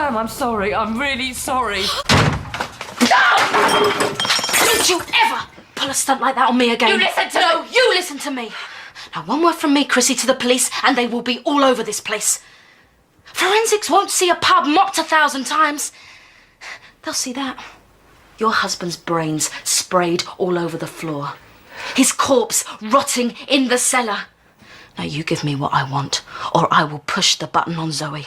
Sam, I'm sorry. I'm really sorry. Don't you ever pull a stunt like that on me again. You listen to No, you listen to me. Now, one word from me, Chrissy, to the police, and they will be all over this place. Forensics won't see a pub mopped 1,000 times. They'll see that. Your husband's brains sprayed all over the floor. His corpse rotting in the cellar. Now, you give me what I want, or I will push the button on Zoe.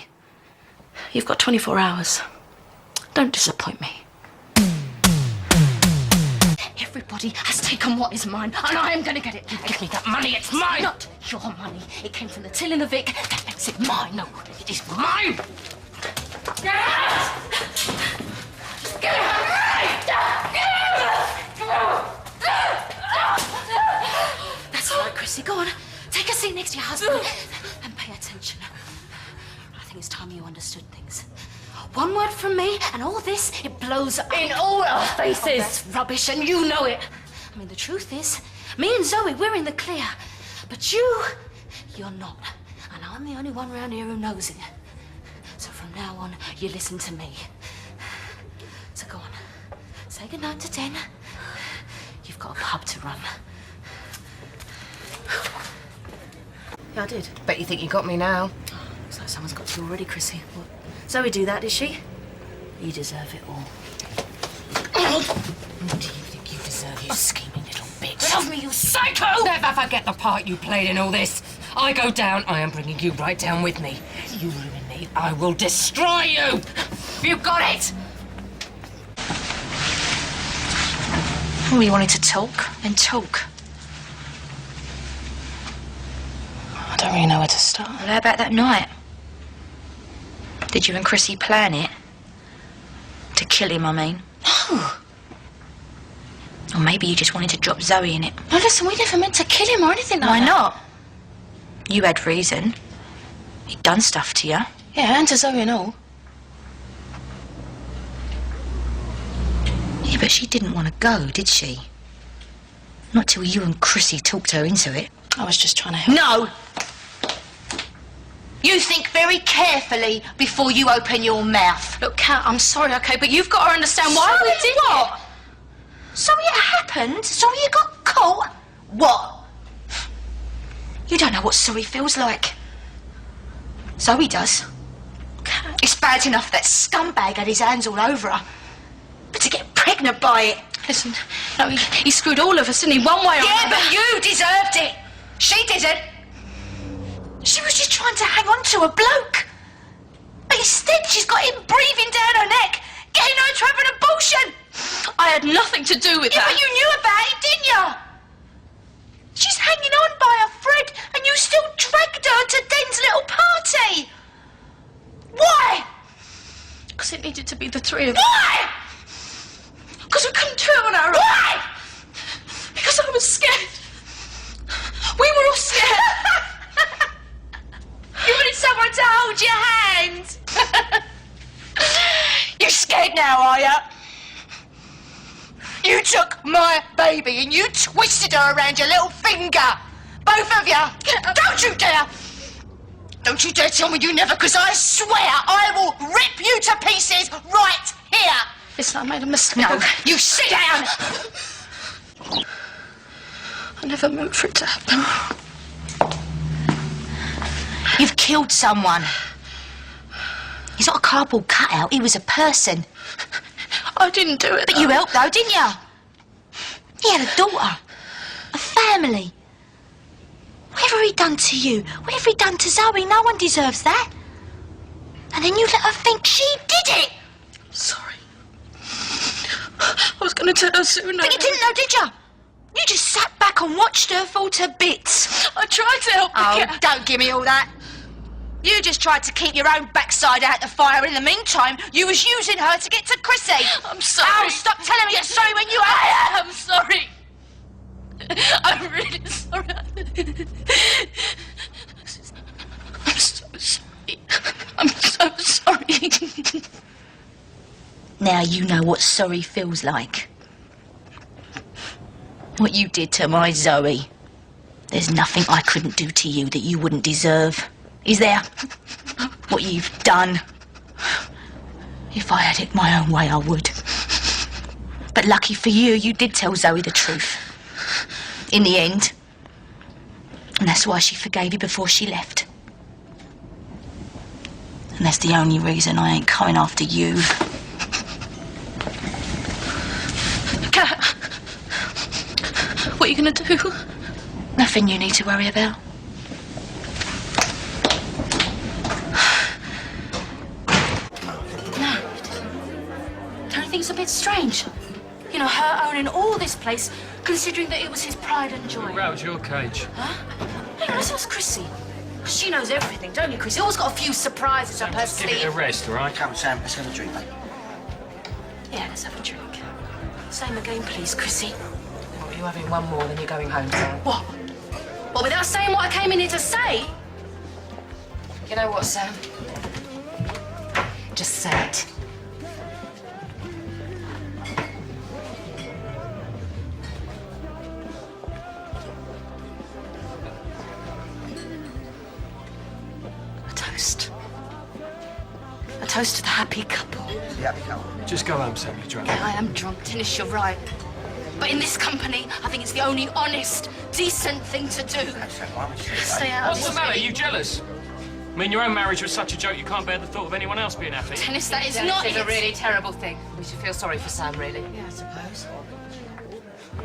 You've got 24 hours. Don't disappoint me. Everybody has taken what is mine, and I am going to get it. You give me that money, it's mine! Not your money. It came from the till in the Vic. That makes it mine. No, it is mine! Get out! Get out! That's all right, Chrissy. Go on. Take a seat next to your husband and pay attention. I think it's time you understood things. One word from me, and all this, it blows up in all our faces. Oh, that's rubbish, and you know it. I mean, the truth is, me and Zoe, we're in the clear. But you're not. And I'm the only one around here who knows it. So from now on, you listen to me. So go on. Say goodnight to Den. You've got a pub to run. Yeah, I did. Bet you think you got me now. Looks like someone's got you already, Chrissy. What? Zoe do that, did she? You deserve it all. What do you think you deserve, you scheming little bitch? Get off me, you psycho! Never forget the part you played in all this. I go down, I am bringing you right down with me. You ruin me, I will destroy you! You got it? Oh, you wanted to talk? Then talk. I don't really know where to start. Well, how about that night? Did you and Chrissy plan it? To kill him, I mean. No. Or maybe you just wanted to drop Zoe in it. No, listen, we never meant to kill him or anything like Why that. not? You had reason. He'd done stuff to you. Yeah, and to Zoe and all. Yeah, but she didn't want to go, did she? Not till you and Chrissy talked her into it. I was just trying to help. No! You think very carefully before you open your mouth. Look, Kat, I'm sorry, okay, but you've got to understand why we did what? So it happened? So you got caught? What? You don't know what sorry feels like. Zoe does. Kat. It's bad enough that scumbag had his hands all over her. But to get pregnant by it... Listen, no, he screwed all of us, didn't he? One way or another. Yeah, but you deserved it. She didn't. She was just trying to hang on to a bloke. But instead, she's got him breathing down her neck, getting her to have an abortion. I had nothing to do with Yeah, that. but you knew about it, didn't you? She's hanging on by a thread, and you still dragged her to Den's little party. Why? Because it needed to be the three of us. Why? Because we couldn't do it on our own. Why? Because I was scared. We were all scared. You wanted someone to hold your hand. You're scared now, are you? You took my baby and you twisted her around your little finger. Both of you. Don't you dare. Don't you dare tell me you never, because I swear I will rip you to pieces right here. Listen, I made a mistake. No, you sit down. I never meant for it to happen. You've killed someone. He's not a cardboard cutout, he was a person. I didn't do it. But you helped though, didn't you? He had a daughter, a family. Whatever he done to you, whatever he done to Zoe, no one deserves that. And then you let her think she did it. Sorry. I was going to tell her sooner. But you didn't know, did you? You just sat back and watched her fall to bits. I tried to help her. Oh, don't give me all that. You just tried to keep your own backside out the fire. In the meantime, you was using her to get to Chrissy. I'm sorry. Oh, stop telling me you're sorry when you are. I am sorry. I'm really sorry. I'm so sorry. I'm so sorry. Now you know what sorry feels like. What you did to my Zoe. There's nothing I couldn't do to you that you wouldn't deserve. Is there? What you've done. If I had it my own way, I would. But lucky for you, you did tell Zoe the truth. In the end. And that's why she forgave you before she left. And that's the only reason I ain't coming after you. Cat, what are you gonna do? Nothing you need to worry about. No. Don't you think it's a bit strange? You know, her owning all this place, considering that it was his pride and joy. Rouse your cage. Huh? Hey, let's ask Chrissy. She knows everything, don't you, Chrissy? Always got a few surprises up her sleeve. Give it a rest, all right? Come on, Sam, let's have a drink, mate. Yeah, let's have a drink. Same again, please, Chrissy. Well, you're having one more, then you're going home, Sam. What? What, without saying what I came in here to say? You know what, Sam? Just say it. A toast. A toast to the happy couple. The happy couple. Just go home, Sam, you're drunk. I am drunk, Dennis, you're right. But in this company, I think it's the only honest, decent thing to do. Stay out of What's this. the matter? You jealous? I mean, your own marriage was such a joke you can't bear the thought of anyone else being happy. Dennis, that is Dennis, not it's it. a really terrible thing. We should feel sorry for Sam, really. Yeah, I suppose.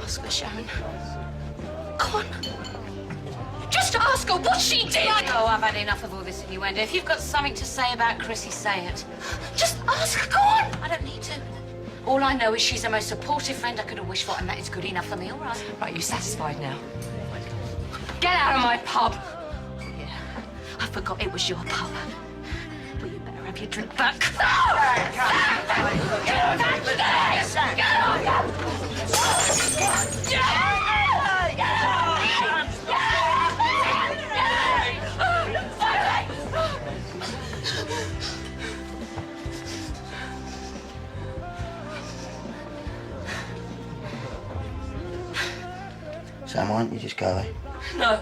Ask her, Sharon. Come on. Just ask her what she did. Oh, I've had enough of all this innuendo. If you've got something to say about Chrissy, say it. Just ask her, go on. I don't need to. All I know is she's the most supportive friend I could have wished for, and that is good enough for me, all right? Right, you satisfied now? Get out of my pub! Yeah, I forgot it was your pub. But you better have your drink back. Sam, why don't you just go away? No.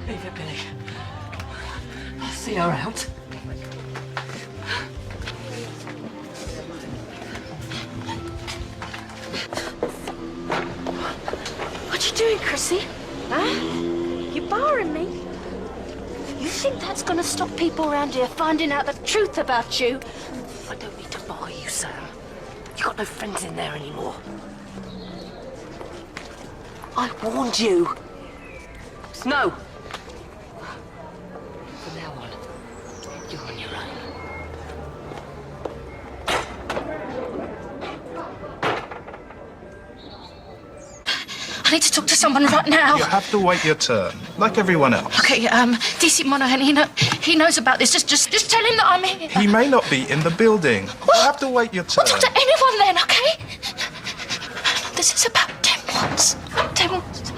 Leave it, Billy. I'll see her out. What you doing, Chrissy? Huh? You barring me? You think that's gonna stop people around here finding out the truth about you? I don't need to bar you, Sam. You got no friends in there anymore. I warned you. No. From now on, you're on your own. I need to talk to someone right now. You have to wait your turn, like everyone else. Okay, DC Monaghan, he knows about this. Just tell him that I'm here. He may not be in the building. You have to wait your turn. We'll talk to anyone then, okay? This is about 10 months. 10 months.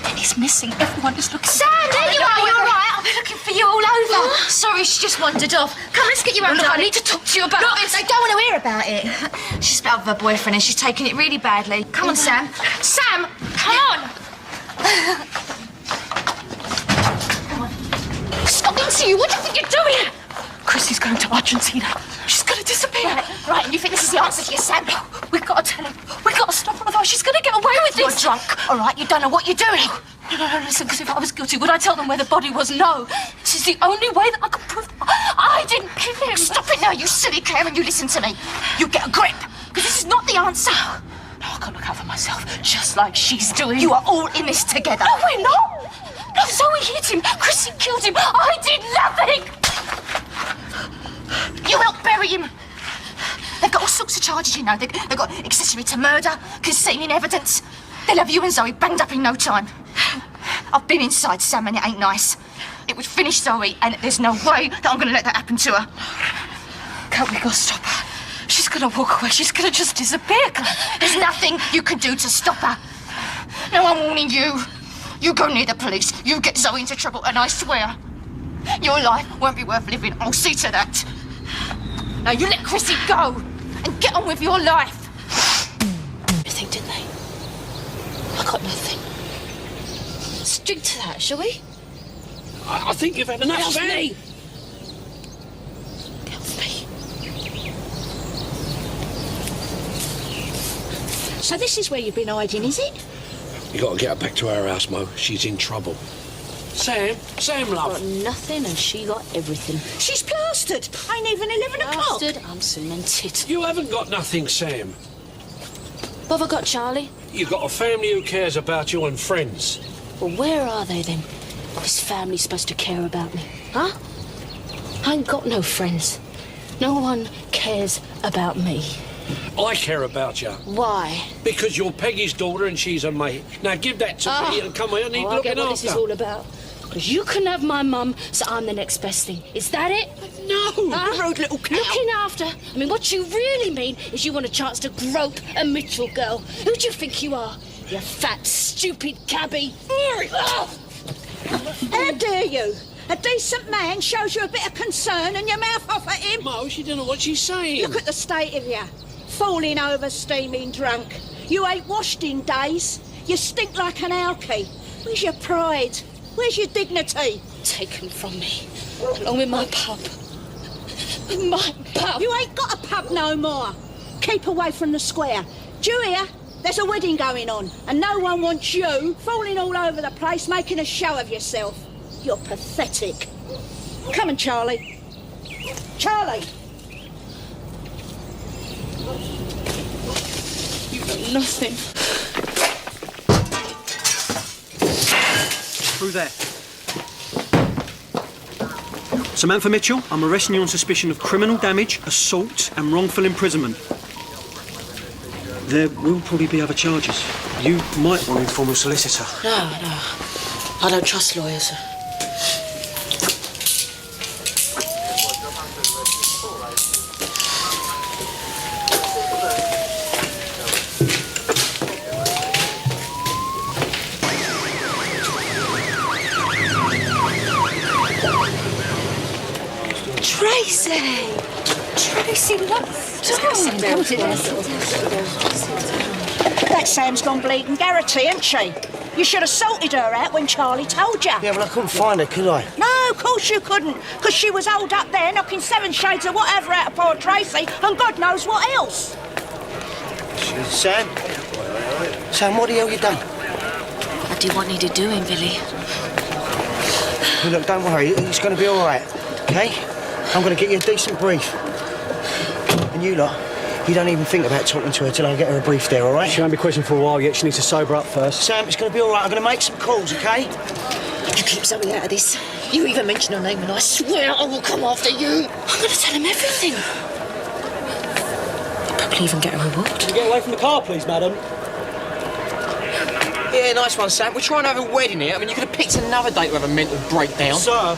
And he's missing. Everyone is looking. Sam, there you are. You're all right. I've been looking for you all over. Sorry, she just wandered off. Come, let's get you out. Look, I need to talk to you about this. I don't want to hear about it. She's split up with her boyfriend and she's taking it really badly. Come on, Sam. Sam, come on. Stop into you. What do you think you're doing? Chrissy's going to Argentina. She's going to disappear. Right, and you think this is the answer to your Sam? We've got to tell him. We've got to stop her, otherwise she's going to get away with You're this. drunk, all right? You don't know what you're doing. No, listen, because if I was guilty, would I tell them where the body was? No. This is the only way that I can prove I didn't kill him. Stop it now, you silly Claire, and you listen to me. You get a grip, because this is not the answer. No, I can't look out for myself, just like she's doing. You are all in this together. No, we're not. No, Zoe hit him. Chrissy killed him. I did nothing. You helped bury him. They've got all sorts of charges, you know. They've got accessory to murder, concealing evidence. They'll have you and Zoe banged up in no time. I've been inside, Sam, and it ain't nice. It would finish Zoe, and there's no way that I'm going to let that happen to her. Can't we go stop her? She's going to walk away. She's going to just disappear. There's nothing you can do to stop her. No, I'm warning you. You go near the police, you get Zoe into trouble, and I swear, your life won't be worth living. I'll see to that. Now you let Chrissy go and get on with your life. Everything, didn't they? I got nothing. Let's drink to that, shall we? I think you've had enough, Get off Sam. me! Get off me. So this is where you've been hiding, is it? You got to get her back to her house, Mo. She's in trouble. Sam, love. Got nothing and she got everything. She's plastered. Ain't even 11 o'clock. Plastered, I'm cemented. You haven't got nothing, Sam. What have I got, Charlie? You've got a family who cares about you and friends. Well, where are they then? This family's supposed to care about me, huh? I ain't got no friends. No one cares about me. I care about you. Why? Because you're Peggy's daughter and she's a mate. Now give that to me and come here and need I looking get what after. this is all about. Because you can have my mum, so I'm the next best thing. Is that it? No! You rude little cow. Looking after? I mean, what you really mean is you want a chance to grope a Mitchell girl. Who do you think you are? You fat, stupid cabbie. How dare you? A decent man shows you a bit of concern and your mouth off at him. Mo, she don't know what she's saying. Look at the state of you. Falling over, steaming drunk. You ain't washed in days. You stink like an alky. Where's your pride? Where's your dignity? Taken from me, along with my pub. My pub. You ain't got a pub no more. Keep away from the square. Do you hear? There's a wedding going on, and no one wants you falling all over the place, making a show of yourself. You're pathetic. Come on, Charlie. Charlie! You've got nothing. Through there. Samantha Mitchell, I'm arresting you on suspicion of criminal damage, assault and wrongful imprisonment. There will probably be other charges. You might want to inform a solicitor. No. I don't trust lawyers. Tracy, look. That Sam's gone bleeding Garrity, hasn't she? You should have sorted her out when Charlie told you. Yeah, but I couldn't find her, could I? No, of course you couldn't, because she was holed up there knocking 7 shades of whatever out of poor Tracy, and God knows what else. Sam? Sam, what the hell you done? I did what needed doing, Billy. Well, look, don't worry, it's going to be all right, OK? I'm going to get you a decent brief. And you lot, you don't even think about talking to her till I get her a brief there, all right? She won't be questioned for a while yet. She needs to sober up first. Sam, it's going to be all right. I'm going to make some calls, OK? You keep Zoe out of this. You even mention her name and I swear I will come after you. I'm going to tell him everything. I'll probably even get her a reward. Can you get away from the car, please, madam? Yeah, nice one, Sam. We're trying to have a wedding here. I mean, you could have picked another date to have a mental breakdown. Sir.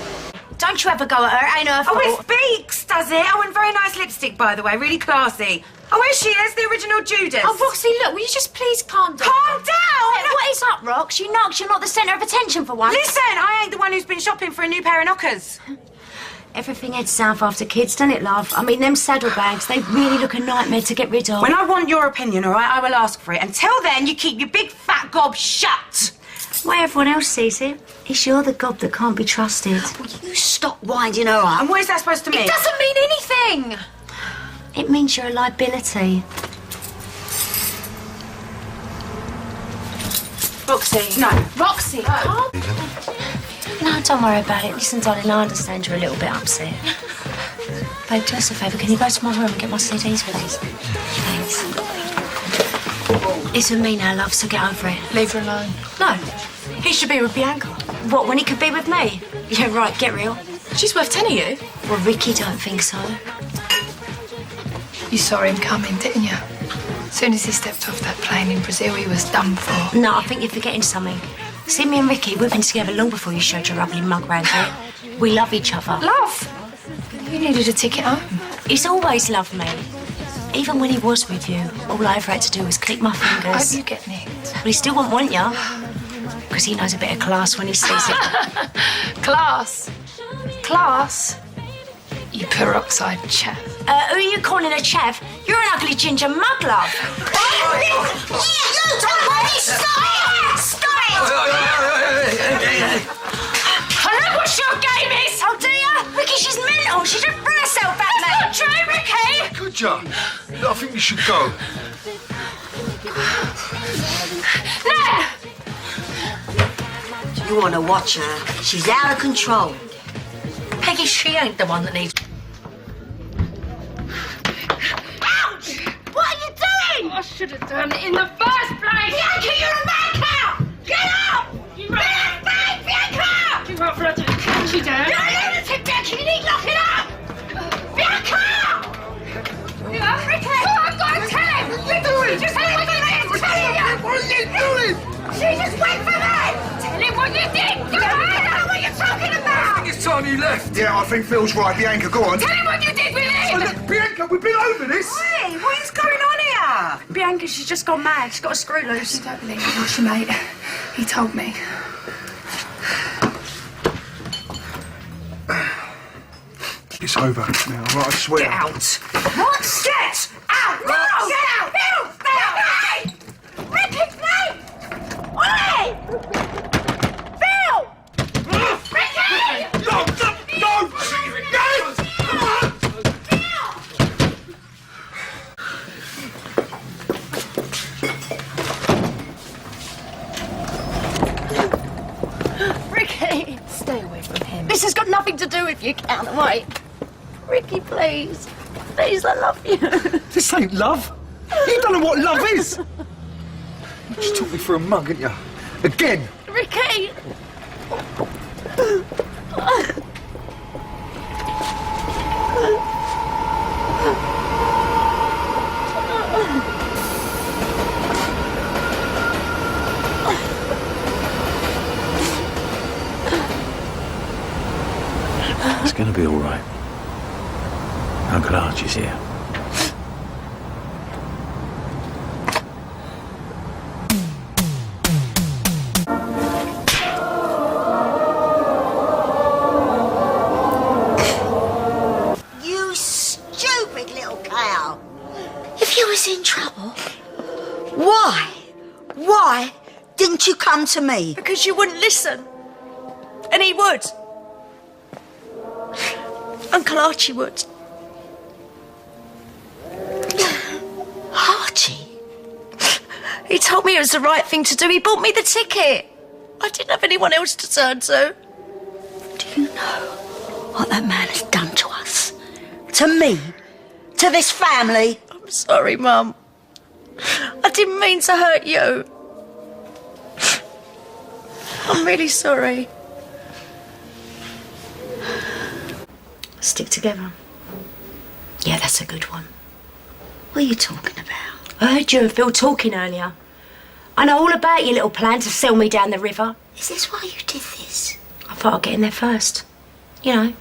Don't you ever go at her, ain't her fault. Oh, it's Beaks, does it? Oh, and very nice lipstick, by the way. Really classy. Oh, here she is, the original Judas. Oh, Roxy, look, will you just please calm down? Calm down! What is up, Rox? You knocked. You're not the centre of attention for once. Listen, I ain't the one who's been shopping for a new pair of knockers. Everything heads south after kids, doesn't it, love? I mean, them saddlebags, they really look a nightmare to get rid of. When I want your opinion, all right, I will ask for it. Until then, you keep your big fat gob shut. Why everyone else sees it, it's you're the gob that can't be trusted. Will you stop winding her up? And what is that supposed to mean? It doesn't mean anything. It means you're a liability. Roxy. No. Roxy, calm. No, don't worry about it. Listen, darling, I understand you're a little bit upset. Babe, do us a favour. Can you go to my room and get my CDs, please? Thanks. It's with me now, love, so get over it. Leave her alone. No. He should be with Bianca. What, when he could be with me? Yeah, right, get real. She's worth 10 of you. Well, Ricky don't think so. You saw him coming, didn't you? As soon as he stepped off that plane in Brazil, he was done for. No, I think you're forgetting something. See, me and Ricky, we've been together long before you showed your ugly mug round here. We love each other. Love? You needed a ticket home. He's always loved me. Even when he was with you, all I ever had to do was click my fingers. I hope you get nicked. But he still won't want you. Because he knows a bit of class when he sees it. Class? Class? You peroxide chav. Who are you calling a chav? You're an ugly ginger mug, love. Stop it! I know what your game is! Oh, do you? Ricky, she's mental. She just threw herself at me. That's not true, Ricky! Good job. I think you should go. You want to watch her. She's out of control. Peggy, she ain't the one that needs... Ouch! What are you doing? I should have done it in the first place. Bianca, you're a madcow! Get up! You Bianca! You won't for her to catch you down. You're a lunatic, Bianca! You need locking up! Bianca! Yeah, Ricky! I've got to tell him! What are you doing? Just tell him what you did! Tell him! What are you doing? She just went for me! Tell him what you did! I don't know what you're talking about! It's time you left. Yeah, I think Phil's right. Bianca, go on. Tell him what you did with him! Oh, look, Bianca, we've been over this. Hey, what is going on here? Bianca, she's just gone mad. She's got a screw loose. I don't believe it, was she, mate? He told me. It's over now, right, I swear. Get out. What? Get out! No! Get out! Bill! Bill! Ricky, please! Oi! Bill! Ricky! No! Ricky! Stay away from him. This has got nothing to do with you, Counterweight. Ricky, please. Please, I love you. This ain't love. You don't know what love is. You just took me for a mug, didn't you? Again. Ricky! It's gonna be all right. Uncle Archie's here. You stupid little cow. If you was in trouble, why didn't you come to me? Because you wouldn't listen. And he would. Uncle Archie would. Archie? He told me it was the right thing to do. He bought me the ticket. I didn't have anyone else to turn to. Do you know what that man has done to us? To me? To this family? I'm sorry, Mum. I didn't mean to hurt you. I'm really sorry. Stick together. Yeah, that's a good one. What are you talking about? I heard you and Phil talking earlier. I know all about your little plan to sell me down the river. Is this why you did this? I thought I'd get in there first. You know,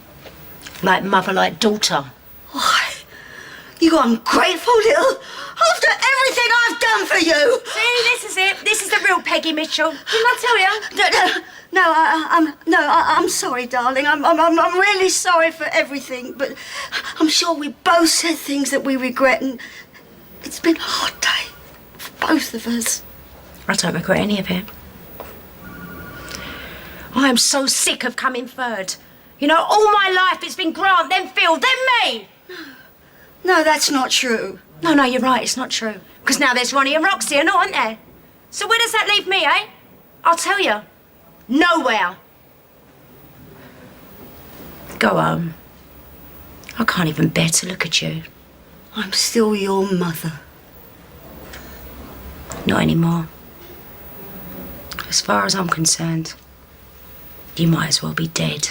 like mother, like daughter. Why? You ungrateful little... After everything I've done for you! See, this is it. This is the real Peggy Mitchell. Didn't I tell you? I'm sorry, darling. I'm really sorry for everything, but I'm sure we both said things that we regret, and it's been a hard day for both of us. I don't regret any of it. I am so sick of coming third. You know, all my life it's been Grant, then Phil, then me. No, that's not true. No, you're right, it's not true. Because now there's Ronnie and Roxy and all, aren't there? So where does that leave me, eh? I'll tell you. Nowhere. Go home. I can't even bear to look at you. I'm still your mother. Not anymore. As far as I'm concerned, you might as well be dead.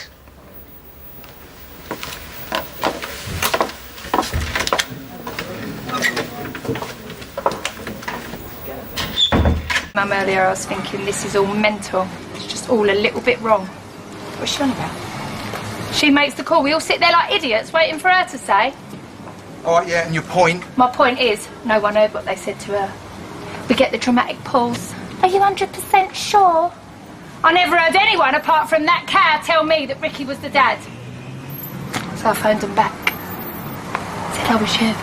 Mum, earlier I was thinking this is all mental. It's just all a little bit wrong. What's she on about? She makes the call. We all sit there like idiots waiting for her to say. All right, yeah, and your point? My point is, no one heard what they said to her. We get the dramatic pause. Are you 100% sure? I never heard anyone apart from that cow tell me that Ricky was the dad. So I phoned them back. Said I was you.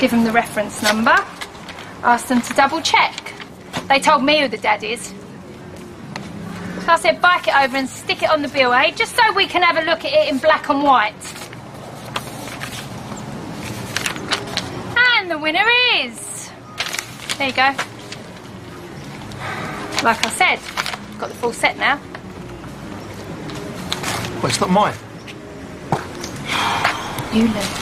Give them the reference number. Asked them to double check. They told me who the dad is. So I said, bike it over and stick it on the bill, eh? Just so we can have a look at it in black and white. And the winner is... There you go. Like I said, Got the full set now. Well, it's not mine. You live.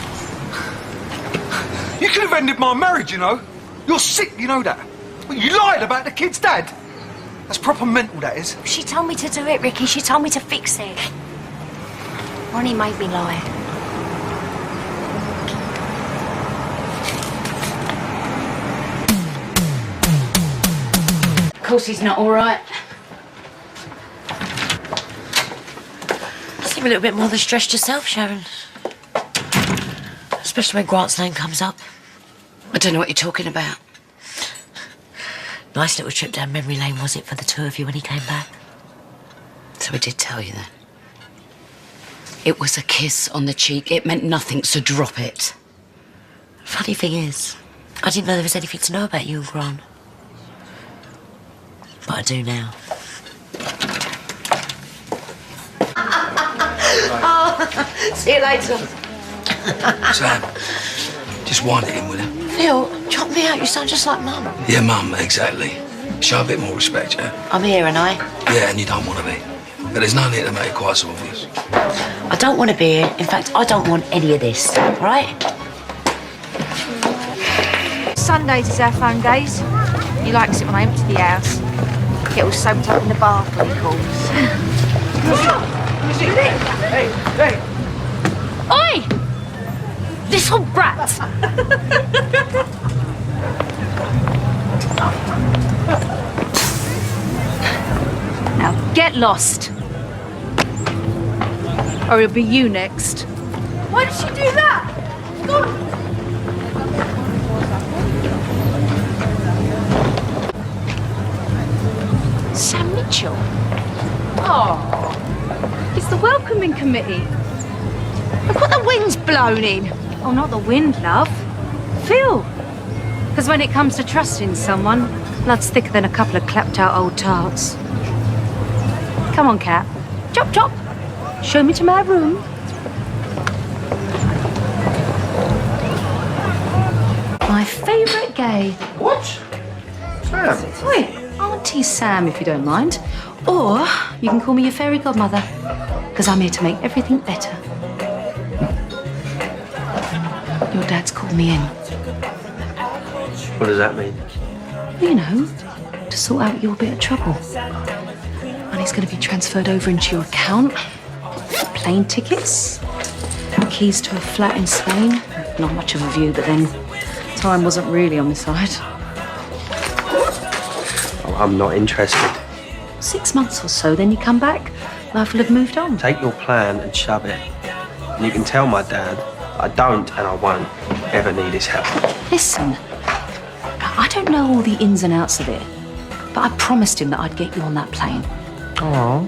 You could have ended my marriage, you know. You're sick, you know that. Well, you lied about the kid's dad. That's proper mental, that is. She told me to do it, Ricky. She told me to fix it. Ronnie made me lie. Of course he's not all right. You seem a little bit more than stressed yourself, Sharon. Especially when Grant's name comes up. I don't know what you're talking about. Nice little trip down memory lane, was it, for the two of you when he came back? So I did tell you that. It was a kiss on the cheek. It meant nothing, so drop it. Funny thing is, I didn't know there was anything to know about you and Grant. But I do now. Oh, see you later. Sam, just wind it in with him. Phil, chop me out. You sound just like Mum. Yeah, Mum, exactly. Show a bit more respect, yeah? I'm here, and I? Yeah, and you don't want to be. But there's no need to make it quite so obvious. I don't want to be here. In fact, I don't want any of this, all right? Sundays is our fun days. He likes it when I empty the house. Get all soaked up in the bath, what he calls. Hey, hey! Oi! Little brat! Now get lost. Or it'll be you next. Why did she do that? Go on. Sam Mitchell. Oh, it's the welcoming committee. Look what the wind's blown in. Oh, not the wind, love. Phil. Because when it comes to trusting someone, blood's thicker than a couple of clapped-out old tarts. Come on, Cat. Chop, chop. Show me to my room. My favourite gay. What? Sam? Wait, Auntie Sam, if you don't mind. Or you can call me your fairy godmother, because I'm here to make everything better. Your dad's called me in. What does that mean? You know, to sort out your bit of trouble. Money's going to be transferred over into your account. Plane tickets. Keys to a flat in Spain. Not much of a view, but then time wasn't really on my side. Oh, I'm not interested. 6 months or so, then you come back. Life will have moved on. Take your plan and shove it. And you can tell my dad I don't and I won't ever need his help. Listen, I don't know all the ins and outs of it, but I promised him that I'd get you on that plane. Oh.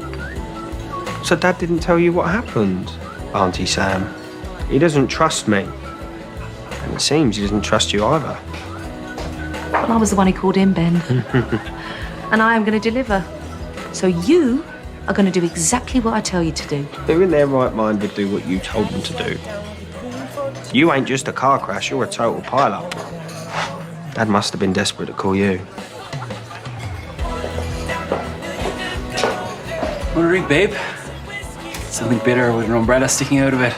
So Dad didn't tell you what happened, Auntie Sam? He doesn't trust me. And it seems he doesn't trust you either. Well, I was the one who called in, Ben. And I am going to deliver. So you are going to do exactly what I tell you to do. Who in their right mind would do what you told them to do? You ain't just a car crash, you're a total pile-up. Dad must have been desperate to call you. Want a drink, babe? Something bitter with an umbrella sticking out of it.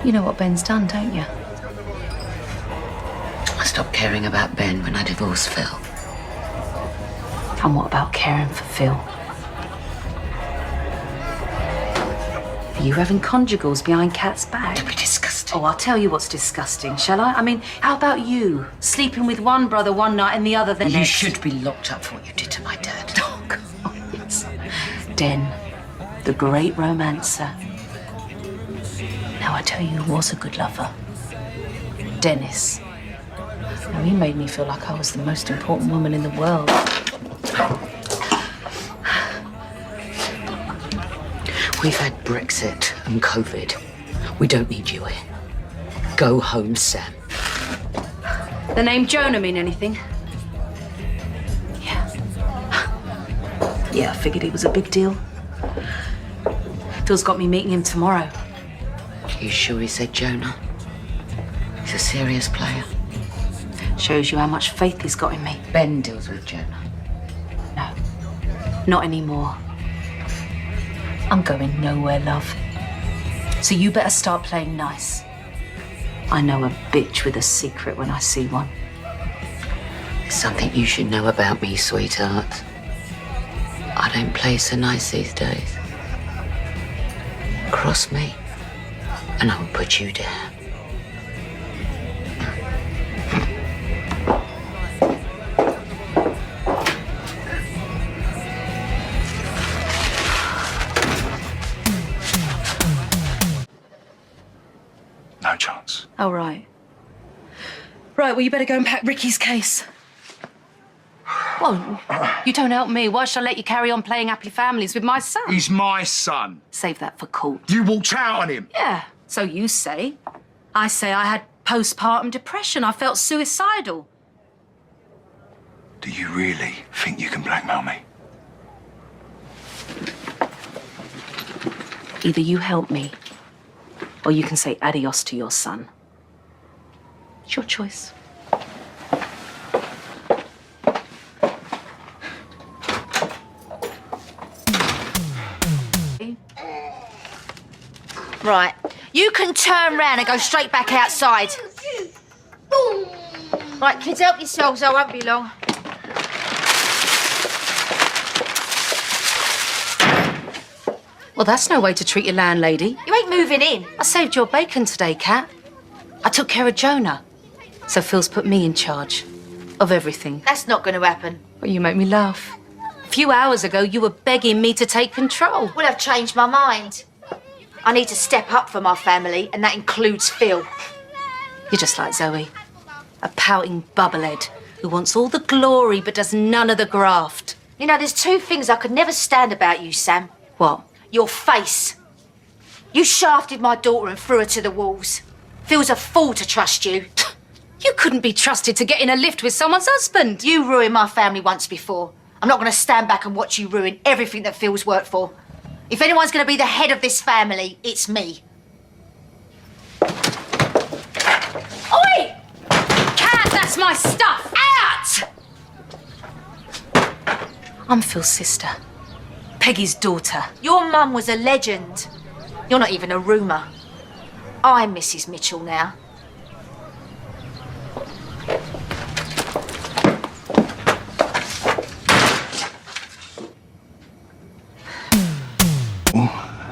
You know what Ben's done, don't you? I stopped caring about Ben when I divorced Phil. And what about caring for Phil? Are you having conjugals behind Kat's back? Don't be disgusting. Oh, I'll tell you what's disgusting, shall I? I mean, how about you? Sleeping with one brother one night and the other the You next. should be locked up for what you did to my dad. Oh, God, yes. Den, the great romancer. Now, I tell you who was a good lover. Dennis. Now, he made me feel like I was the most important woman in the world. We've had Brexit and COVID. We don't need you here. Go home, Sam. The name Jonah mean anything? Yeah. Yeah, I figured it was a big deal. Phil's got me meeting him tomorrow. You sure he said Jonah? He's a serious player. Shows you how much faith he's got in me. Ben deals with Jonah. No, not anymore. I'm going nowhere, love. So you better start playing nice. I know a bitch with a secret when I see one. There's something you should know about me, sweetheart. I don't play so nice these days. Cross me, and I will put you down. No chance. Oh, right. Right, well, you better go and pack Ricky's case. Well, you don't help me. Why shall I let you carry on playing happy families with my son? He's my son. Save that for court. You walked out on him. Yeah, so you say. I say I had postpartum depression. I felt suicidal. Do you really think you can blackmail me? Either you help me, or you can say adios to your son. It's your choice. Right, you can turn round and go straight back outside. Right, kids, help yourselves. I won't be long. Well, that's no way to treat your landlady. You ain't moving in. I saved your bacon today, Kat. I took care of Jonah. So Phil's put me in charge of everything. That's not going to happen. Well, you make me laugh. A few hours ago, you were begging me to take control. Well, I've changed my mind. I need to step up for my family, and that includes Phil. You're just like Zoe. A pouting bubblehead who wants all the glory but does none of the graft. You know, there's two things I could never stand about you, Sam. What? Your face. You shafted my daughter and threw her to the wolves. Phil's a fool to trust you. You couldn't be trusted to get in a lift with someone's husband. You ruined my family once before. I'm not going to stand back and watch you ruin everything that Phil's worked for. If anyone's going to be the head of this family, it's me. Oi! Cat, that's my stuff! Out! I'm Phil's sister. Peggy's daughter. Your mum was a legend. You're not even a rumour. I'm Mrs. Mitchell now.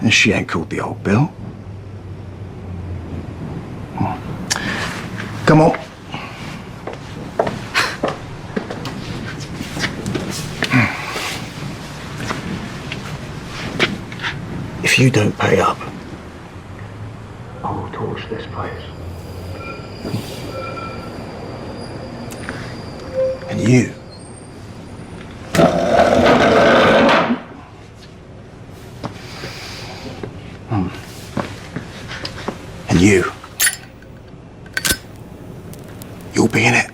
And she ain't called the old Bill. Come on. If you don't pay up, I will torch this place. And you. And you'll be in it.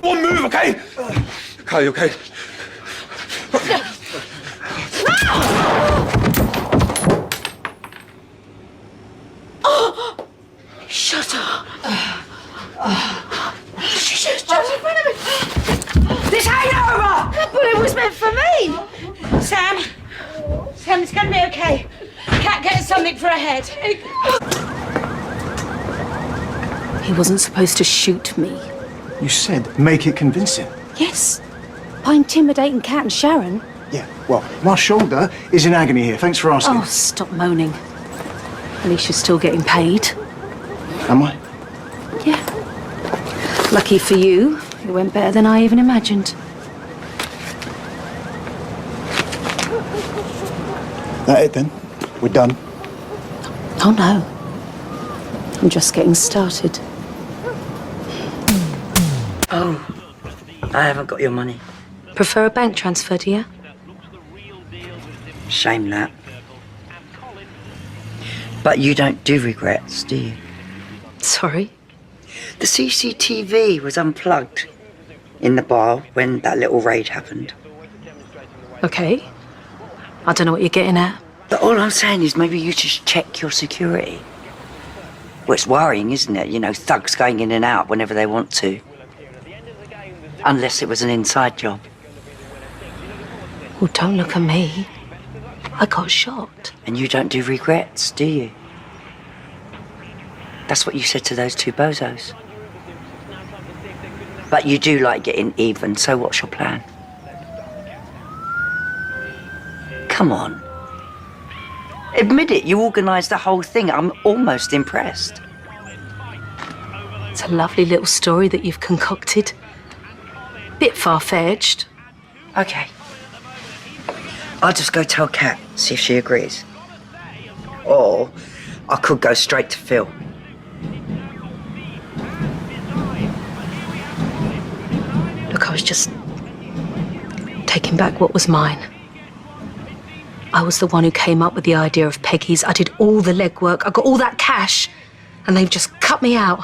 One move, okay? Okay, okay. Shut up. She's just in front of me. This ain't over! But it was meant for me. Sam, it's gonna be okay. Cat getting something for her head. He wasn't supposed to shoot me. You said make it convincing. Yes. By intimidating Kat and Sharon. Yeah, well, my shoulder is in agony here. Thanks for asking. Oh, stop moaning. At least you're still getting paid. Am I? Yeah. Lucky for you, it went better than I even imagined. That it then? We're done. Oh no. I'm just getting started. Oh, I haven't got your money. Prefer a bank transfer, do you? Shame that. But you don't do regrets, do you? Sorry? The CCTV was unplugged in the bar when that little raid happened. Okay. I don't know what you're getting at. But all I'm saying is maybe you should check your security. Well, it's worrying, isn't it? You know, thugs going in and out whenever they want to. Unless it was an inside job. Well, don't look at me. I got shot. And you don't do regrets, do you? That's what you said to those two bozos. But you do like getting even, so what's your plan? Come on. Admit it, you organised the whole thing. I'm almost impressed. It's a lovely little story that you've concocted. Bit far-fetched. Okay. I'll just go tell Kat, see if she agrees. Or I could go straight to Phil. Look, I was just taking back what was mine. I was the one who came up with the idea of Peggy's. I did all the legwork. I got all that cash, and they've just cut me out.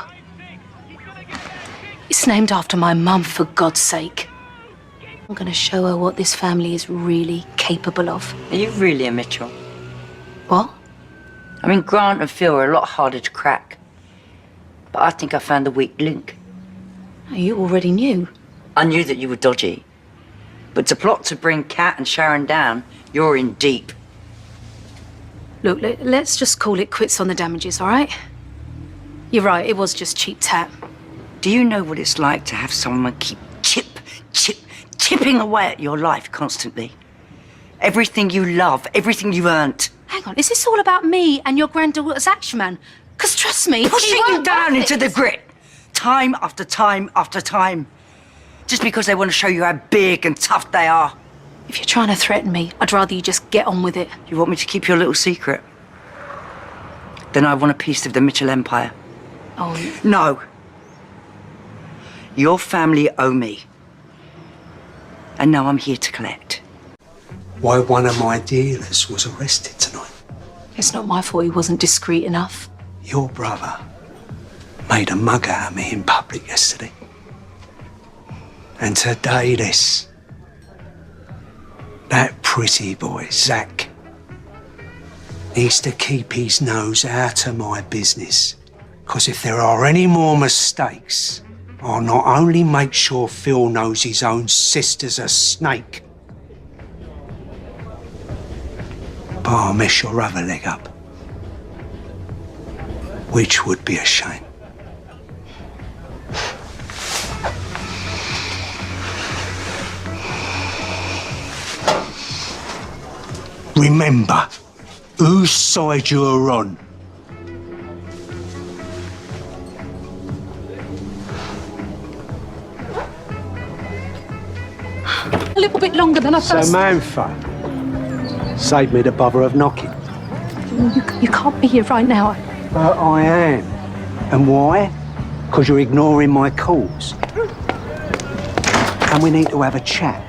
It's named after my mum, for God's sake. I'm going to show her what this family is really capable of. Are you really a Mitchell? What? I mean, Grant and Phil are a lot harder to crack. But I think I found the weak link. You already knew. I knew that you were dodgy. But to plot to bring Kat and Sharon down, you're in deep. Look, let's just call it quits on the damages, all right? You're right, it was just cheap tap. Do you know what it's like to have someone keep chipping away at your life constantly? Everything you love, everything you earned. Hang on, is this all about me and your granddaughter's action man? Because trust me, pushing you down into the grit, time after time after time. Just because they want to show you how big and tough they are. If you're trying to threaten me, I'd rather you just get on with it. You want me to keep your little secret? Then I want a piece of the Mitchell Empire. Oh. No. Your family owe me. And now I'm here to collect. Why one of my dealers was arrested tonight. It's not my fault he wasn't discreet enough. Your brother made a mug out of me in public yesterday. And today this. That pretty boy, Zach, needs to keep his nose out of my business. Because if there are any more mistakes, I'll not only make sure Phil knows his own sister's a snake, but I'll mess your other leg up. Which would be a shame. Remember, whose side you're on. A little bit longer than I first... Samantha, save me the bother of knocking. You can't be here right now. But I am. And why? Because you're ignoring my calls. And we need to have a chat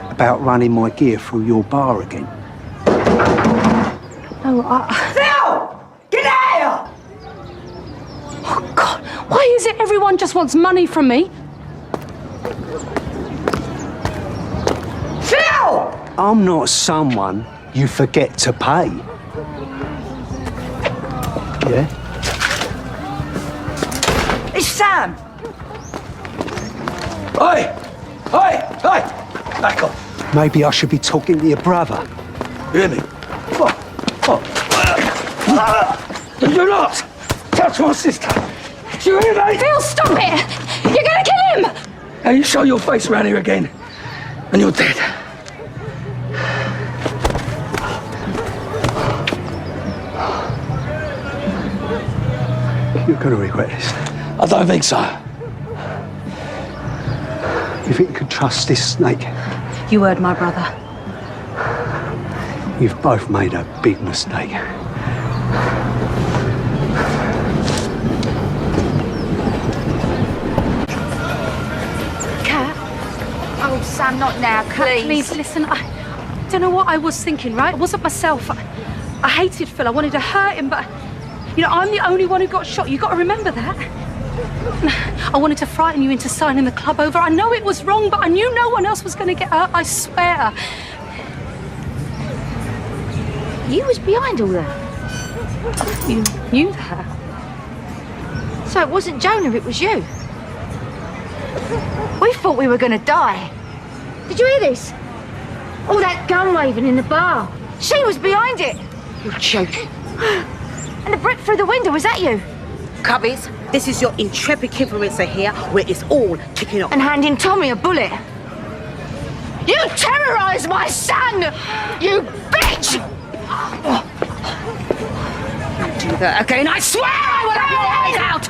about running my gear through your bar again. No, Phil! Get out here! Oh, God. Why is it everyone just wants money from me? Phil! I'm not someone you forget to pay. Yeah? It's Sam! Hey! Hey! Hey! Back off. Maybe I should be talking to your brother. Hear me? Do not touch my sister. Do you hear me? Phil, stop it! You're gonna kill him! Now you show your face around here again, and you're dead. You're gonna regret this. I don't think so. You think you can trust this snake? You heard my brother. You've both made a big mistake. Kat? Oh, Sam, not now, please. Please, listen, I don't know what I was thinking, right? It wasn't myself. I hated Phil. I wanted to hurt him, but, you know, I'm the only one who got shot. You got to remember that. I wanted to frighten you into signing the club over. I know it was wrong, but I knew no one else was going to get hurt, I swear. You was behind all that? You knew that? So it wasn't Jonah, it was you? We thought we were gonna die. Did you hear this? All that gun waving in the bar. She was behind it. You're joking. And the brick through the window, was that you? Cubbies, this is your intrepid influencer here, where it's all kicking off. And handing Tommy a bullet. You terrorised my son! You bitch! Don't do that again, I swear I will have your eyes out!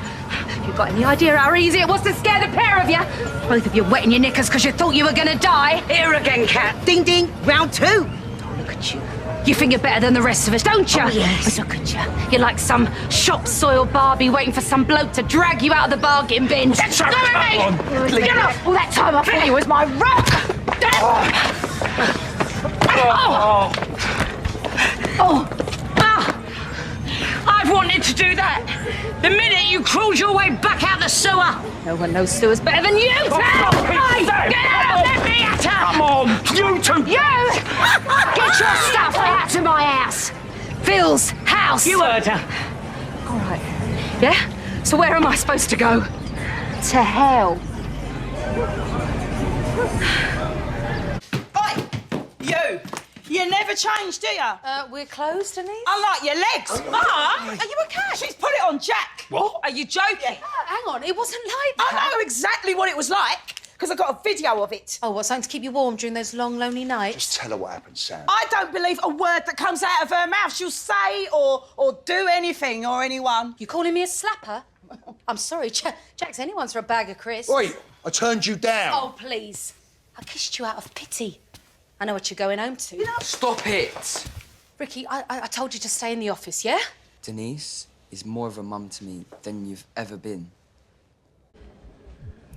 You got any idea how easy it was to scare the pair of you? Both of you wetting your knickers because you thought you were gonna die. Here again, Cat. Ding ding, round two. Oh, look at you. You think you're better than the rest of us, don't you? Oh, yes. But look at you. You're like some shop-soiled Barbie waiting for some bloke to drag you out of the bargain bin. That's right, Come come on. Get up! All that time I thought you was my rock! I've wanted to do that. The minute you crawled your way back out the sewer. No one knows sewers better than you, pal! Hey, get out! Let me at her! Come on, you two! You! Get your stuff out of my house! Phil's house! You heard her. All right. Yeah? So where am I supposed to go? To hell. You never change, do you? We're closed, Denise. I like your legs. Mum, are you okay? She's put it on Jack. What? Are you joking? Hang on, it wasn't like that. I know exactly what it was like, because I got a video of it. Oh, what, something to keep you warm during those long, lonely nights? Just tell her what happened, Sam. I don't believe a word that comes out of her mouth. She'll say or do anything or anyone. You calling me a slapper? I'm sorry, Jack's anyone's for a bag of crisps. Oi, I turned you down. Oh, please. I kissed you out of pity. I know what you're going home to. Stop it! Ricky, I told you to stay in the office, yeah? Denise is more of a mum to me than you've ever been.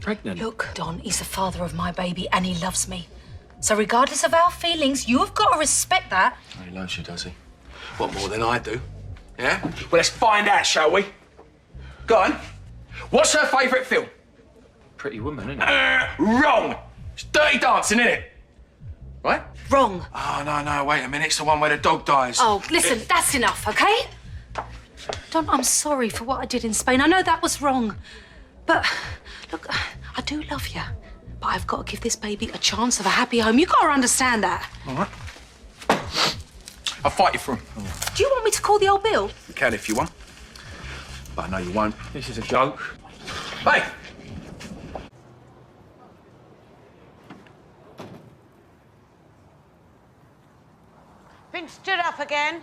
Pregnant? Look, Don, he's the father of my baby and he loves me. So regardless of our feelings, you have got to respect that. He loves you, does he? What, more than I do? Yeah? Well, let's find out, shall we? Go on. What's her favourite film? Pretty Woman, isn't it? Wrong! It's Dirty Dancing, isn't it? Right? Wrong. Oh, no, wait a minute. It's the one where the dog dies. Oh, listen, that's enough, okay? Don, I'm sorry for what I did in Spain. I know that was wrong. But, look, I do love you. But I've got to give this baby a chance of a happy home. You've got to understand that. All right. I'll fight you for him. Do you want me to call the old Bill? You can if you want. But I know you won't. This is a joke. Hey! Been stood up again.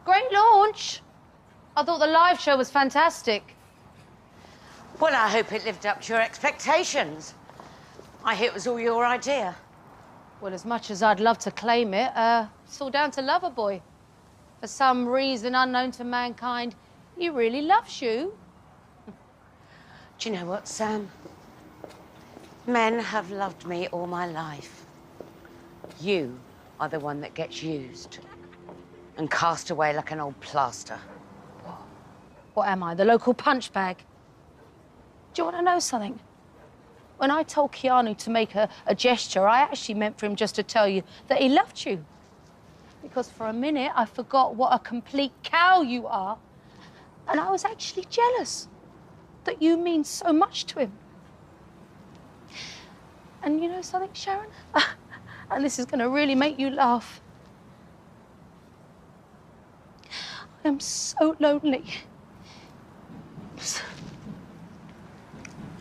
Great launch. I thought the live show was fantastic. Well, I hope it lived up to your expectations. I hear it was all your idea. Well, as much as I'd love to claim it, it's all down to Loverboy. For some reason unknown to mankind, he really loves you. Do you know what, Sam? Men have loved me all my life. You are the one that gets used and cast away like an old plaster. What am I, the local punch bag? Do you want to know something? When I told Keanu to make a gesture, I actually meant for him just to tell you that he loved you. Because for a minute, I forgot what a complete cow you are. And I was actually jealous that you mean so much to him. And you know something, Sharon? And this is going to really make you laugh. I am so lonely.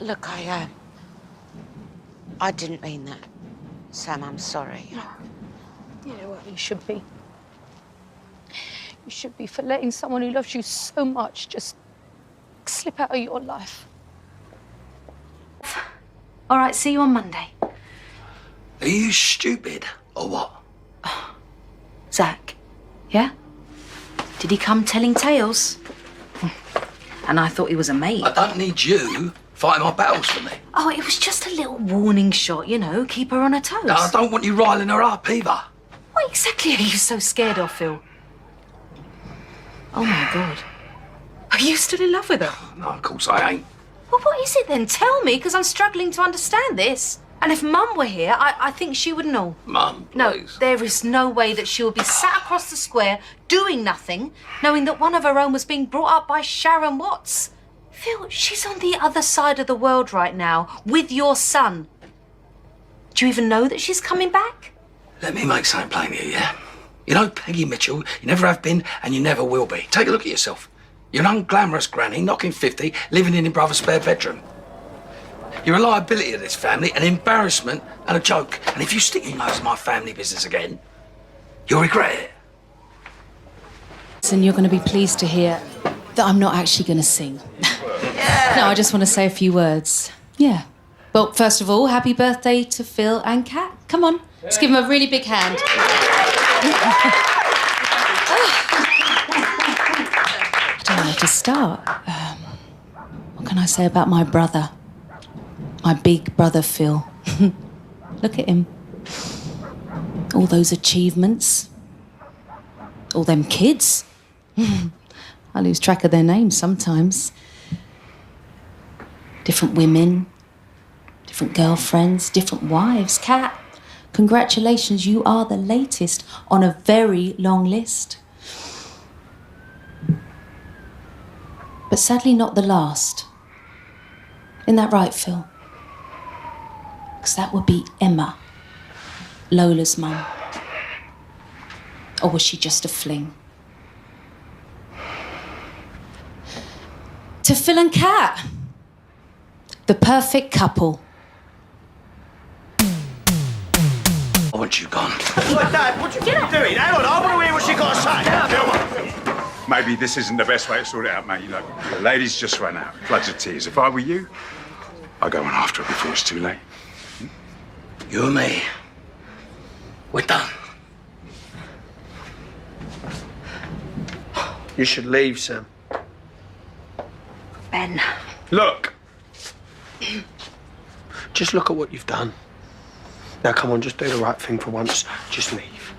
Look, I didn't mean that. Sam, I'm sorry. You know what you should be. You should be for letting someone who loves you so much just slip out of your life. All right, see you on Monday. Are you stupid or what? Zach, yeah? Did he come telling tales? And I thought he was a mate. I don't need you fighting my battles for me. Oh, it was just a little warning shot, you know, keep her on her toes. No, I don't want you riling her up either. What exactly are you so scared of, Phil? Oh, my God. Are you still in love with her? No, of course I ain't. Well, what is it then? Tell me, because I'm struggling to understand this. And if Mum were here, I think she would know. Mum, No, please. there is no way that she would be sat across the square doing nothing, knowing that one of her own was being brought up by Sharon Watts. Phil, she's on the other side of the world right now with your son. Do you even know that she's coming back? Let me make something plain to you, yeah? You know Peggy Mitchell, you never have been and you never will be. Take a look at yourself. You're an unglamorous granny, knocking 50, living in your brother's spare bedroom. You're a liability to this family, an embarrassment and a joke. And if you stick your nose in my family business again, you'll regret it. And you're going to be pleased to hear that I'm not actually going to sing. No, I just want to say a few words. Yeah. Well, first of all, happy birthday to Phil and Kat. Come on, let's give them a really big hand. I don't know where to start. What can I say about my brother? My big brother, Phil. Look at him. All those achievements. All them kids. I lose track of their names sometimes. Different women, different girlfriends, different wives. Kat, congratulations, you are the latest on a very long list. But sadly not the last. Isn't that right, Phil? Because that would be Emma, Lola's mum. Or was she just a fling? To Phil and Kat, the perfect couple. I want you gone. What, Dad? What you doing? Hang on, I want to hear what she got to say. Maybe this isn't the best way to sort it out, mate. You know, the lady's just run out. Floods of tears. If I were you, I'd go on after her before it's too late. You and me, we're done. You should leave, Sam. Ben. Look. Just look at what you've done. Now, come on, just do the right thing for once. Just leave.